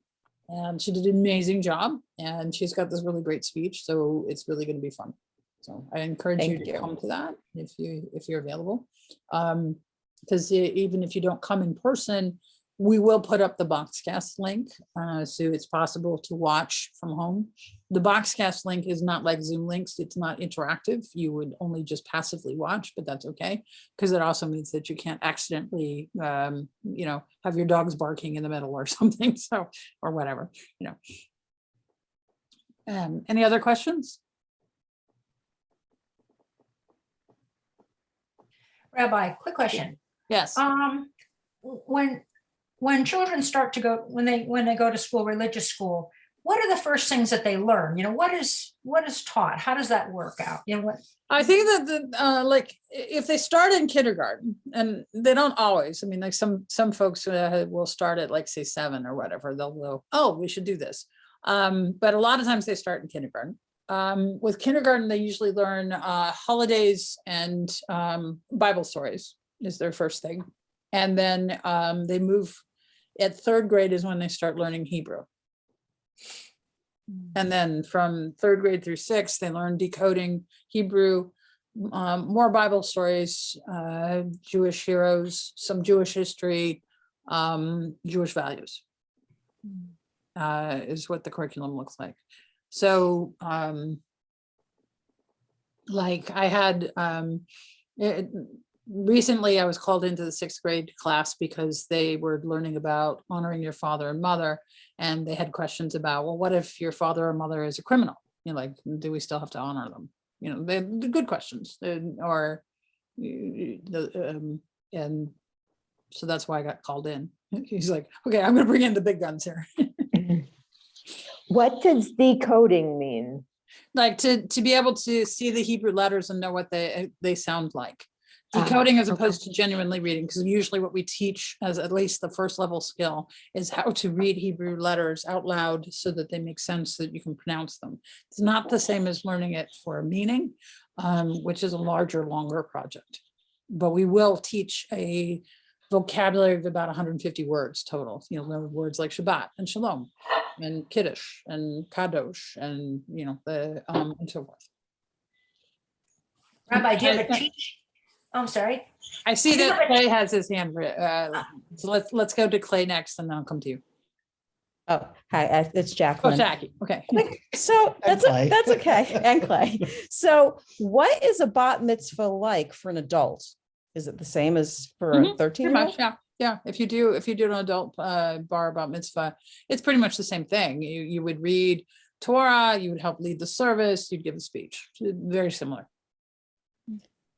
and she did an amazing job, and she's got this really great speech, so it's really going to be fun. So I encourage you to come to that if you're available, because even if you don't come in person, we will put up the Boxcast link, so it's possible to watch from home. The Boxcast link is not like Zoom links. It's not interactive. You would only just passively watch, but that's okay, because it also means that you can't accidentally, have your dogs barking in the middle or something, so, or whatever, Any other questions? Rabbi, quick question. Yes. When children start to go, when they go to school, religious school, what are the first things that they learn? What is taught? How does that work out? What? I think that like if they start in kindergarten, and they don't always, like some folks will start at like say 7 or whatever, they'll go, oh, we should do this. But a lot of times they start in kindergarten. With kindergarten, they usually learn holidays and Bible stories is their first thing. And then they move at 3rd grade is when they start learning Hebrew. And then from 3rd grade through 6th, they learn decoding Hebrew, more Bible stories, Jewish heroes, some Jewish history, Jewish values is what the curriculum looks like. So like I had, recently I was called into the 6th grade class because they were learning about honoring your father and mother. And they had questions about, well, what if your father or mother is a criminal? Do we still have to honor them? They're good questions. And so that's why I got called in. He's like, okay, I'm going to bring in the big guns here. What does decoding mean? Like to be able to see the Hebrew letters and know what they sound like. Decoding as opposed to genuinely reading, because usually what we teach as at least the first level skill is how to read Hebrew letters out loud so that they make sense, so that you can pronounce them. It's not the same as learning it for a meaning, which is a larger, longer project. But we will teach a vocabulary of about 150 words total. Words like Shabbat and Shalom and Kiddush and Kadosh and and so forth. Rabbi, do you have a teach? I'm sorry. I see that Clay has his hand. So let's go to Clay next, and then I'll come to you. Oh, hi, it's Oh, Jacqueline. Jackie, okay. So And that's, Clay. that's okay. And Clay. So what is a bat mitzvah like for an adult? Is it the same as for a Mhm, 13 Pretty year much, yeah, yeah. If you do an adult bar bat mitzvah, it's pretty much the same thing. You would read Torah, you would help lead the service, you'd give a speech. Very similar.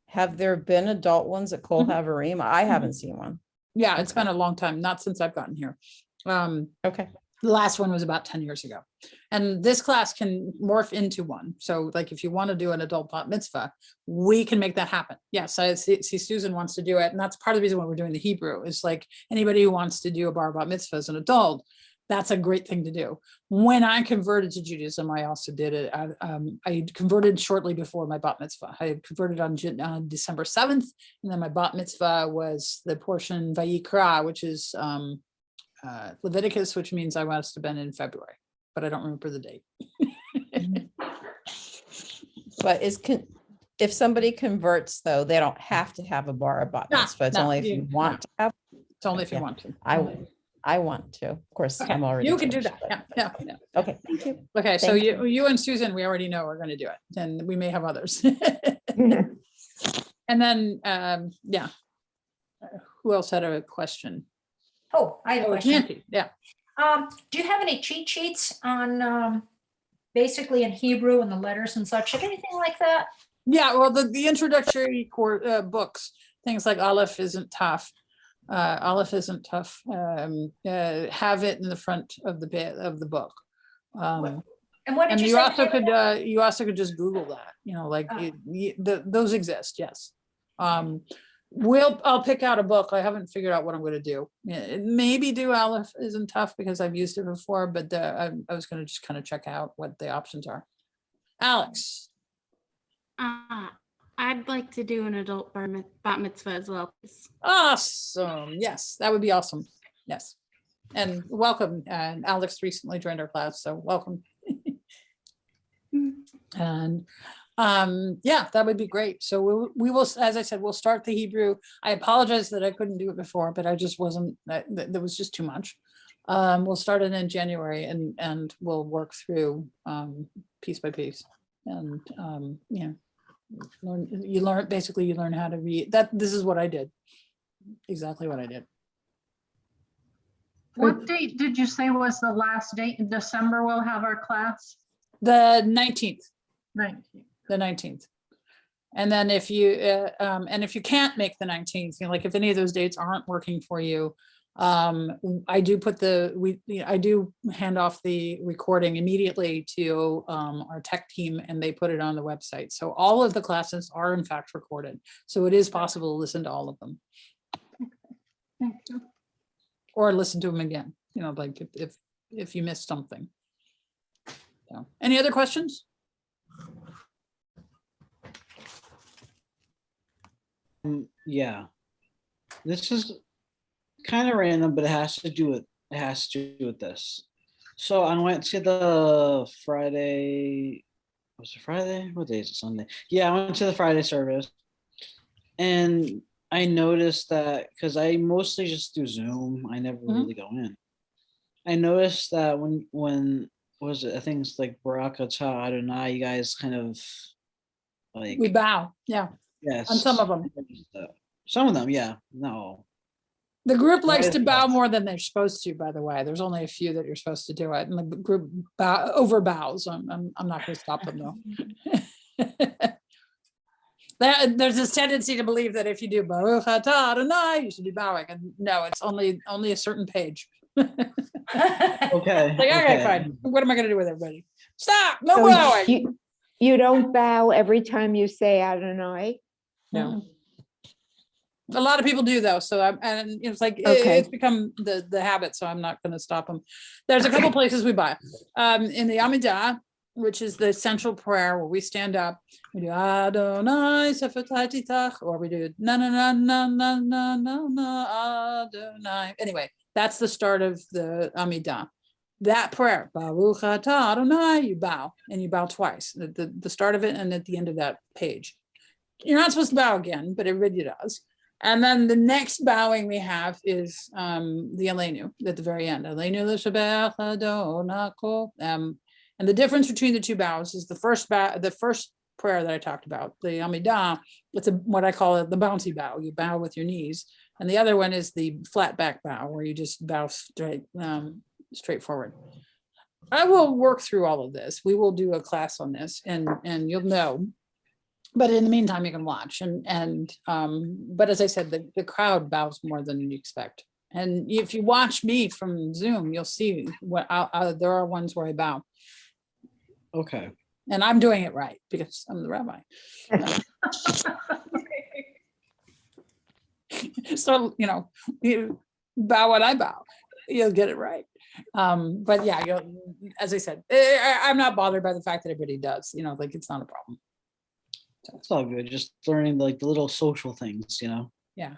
Have there been adult ones at Kol Mhm. Havarim? I haven't seen one. Yeah, it's Okay. been a long time, not since I've gotten here. Okay. The last one was about 10 years ago. And this class can morph into one. So like if you want to do an adult bat mitzvah, we can make that happen. Yes, I see Susan wants to do it. And that's part of the reason why we're doing the Hebrew is like anybody who wants to do a bar bat mitzvah as an adult, that's a great thing to do. When I converted to Judaism, I also did it. I converted shortly before my bat mitzvah. I had converted on December 7th. And then my bat mitzvah was the portion Vayikra, which is Leviticus, which means I must have been in February, but I don't remember the date. But if somebody converts though, they don't have to have a bar of bat No, mitzvah. It's no, only if you- you want to have. It's only if you Yeah. want to. I want to, of course, Okay, I'm already. you can do Jewish, that. but- Yeah, yeah. Okay, thank you. Okay, so Thank you and Susan, we already know we're going to do it, and we may have others. And then, yeah. Who else had a question? Oh, I have a Oh, question. Nancy, yeah. Do you have any cheat sheets on basically in Hebrew and the letters and such? Anything like that? Yeah, well, the introductory books, things like Aleph isn't tough. Aleph isn't tough. Have it in the front of the book. And what did And you you say? also the name of it? you also could just Google that, like Ah. those exist, yes. I'll pick out a book. I haven't figured out what I'm going to do. Maybe do Aleph isn't tough because I've used it before, but I was going to just kind of check out what the options are. Alex. I'd like to do an adult bat mitzvah as well, please. Awesome. Yes, that would be awesome. Yes. And welcome. And Alex recently joined our class, so welcome. And yeah, that would be great. So we will, as I said, we'll start the Hebrew. I apologize that I couldn't do it before, but I just wasn't, there was just too much. We'll start it in January and we'll work through piece by piece. And yeah, you learn how to read that. This is what I did. Exactly what I did. What date did you say was the last date in December we'll have our class? The 19th. 19th. The 19th. And then if you can't make the 19th, like if any of those dates aren't working for you, I do put I do hand off the recording immediately to our tech team and they put it on the website. So all of the classes are in fact recorded. So it is possible to listen to all of them. Thank you. Or listen to them again, like if you missed something. So, any other questions? Yeah, this is kind of random, but it has to do with this. So I went to the Friday. Was it Friday? What day is it? Sunday. Yeah, I went to the Friday service, and I noticed that because I mostly just do Zoom. I never really go in. I noticed that when was it? I think it's like Barak Atah Adonai. You guys kind of like We bow, yeah. yes on some of them. Some of them, yeah. No. The group likes Right, to bow yes. more than they're supposed to, by the way. There's only a few that you're supposed to do it, and the group over bows. I'm not going to stop them though. There's this tendency to believe that if you do Baruch Atah Adonai, you should be bowing, and no, it's only a certain page. Okay. Like, okay, fine. What am I going to do with everybody? Stop! No bowing. You don't bow every time you say Adonai? No. A lot of people do though, so and it's like Okay. it's become the habit, so I'm not going to stop them. There's a couple places we buy. In the Amidah, which is the central prayer where we stand up, we do Adonai Sefer Titach, or we do na na na na na na na na Adonai. Anyway, that's the start of the Amidah. That prayer, Baruch Atah Adonai, you bow, and you bow twice. The start of it and at the end of that page. You're not supposed to bow again, but everybody does. And then the next bowing we have is the Aleinu at the very end. Aleinu l'shabach Adonako. And the difference between the two bows is the first prayer that I talked about, the Amidah, it's what I call it, the bouncy bow. You bow with your knees. And the other one is the flat back bow, where you just bow straight forward. I will work through all of this. We will do a class on this, and you'll know. But in the meantime, you can watch. But as I said, the crowd bows more than you expect. And if you watch me from Zoom, you'll see what there are ones where I bow. Okay. And I'm doing it right because I'm the rabbi. So, you bow what I bow, you'll get it right. But yeah, as I said, I'm not bothered by the fact that everybody does, like it's not a problem. It's all good. Just learning like the little social things, Yeah.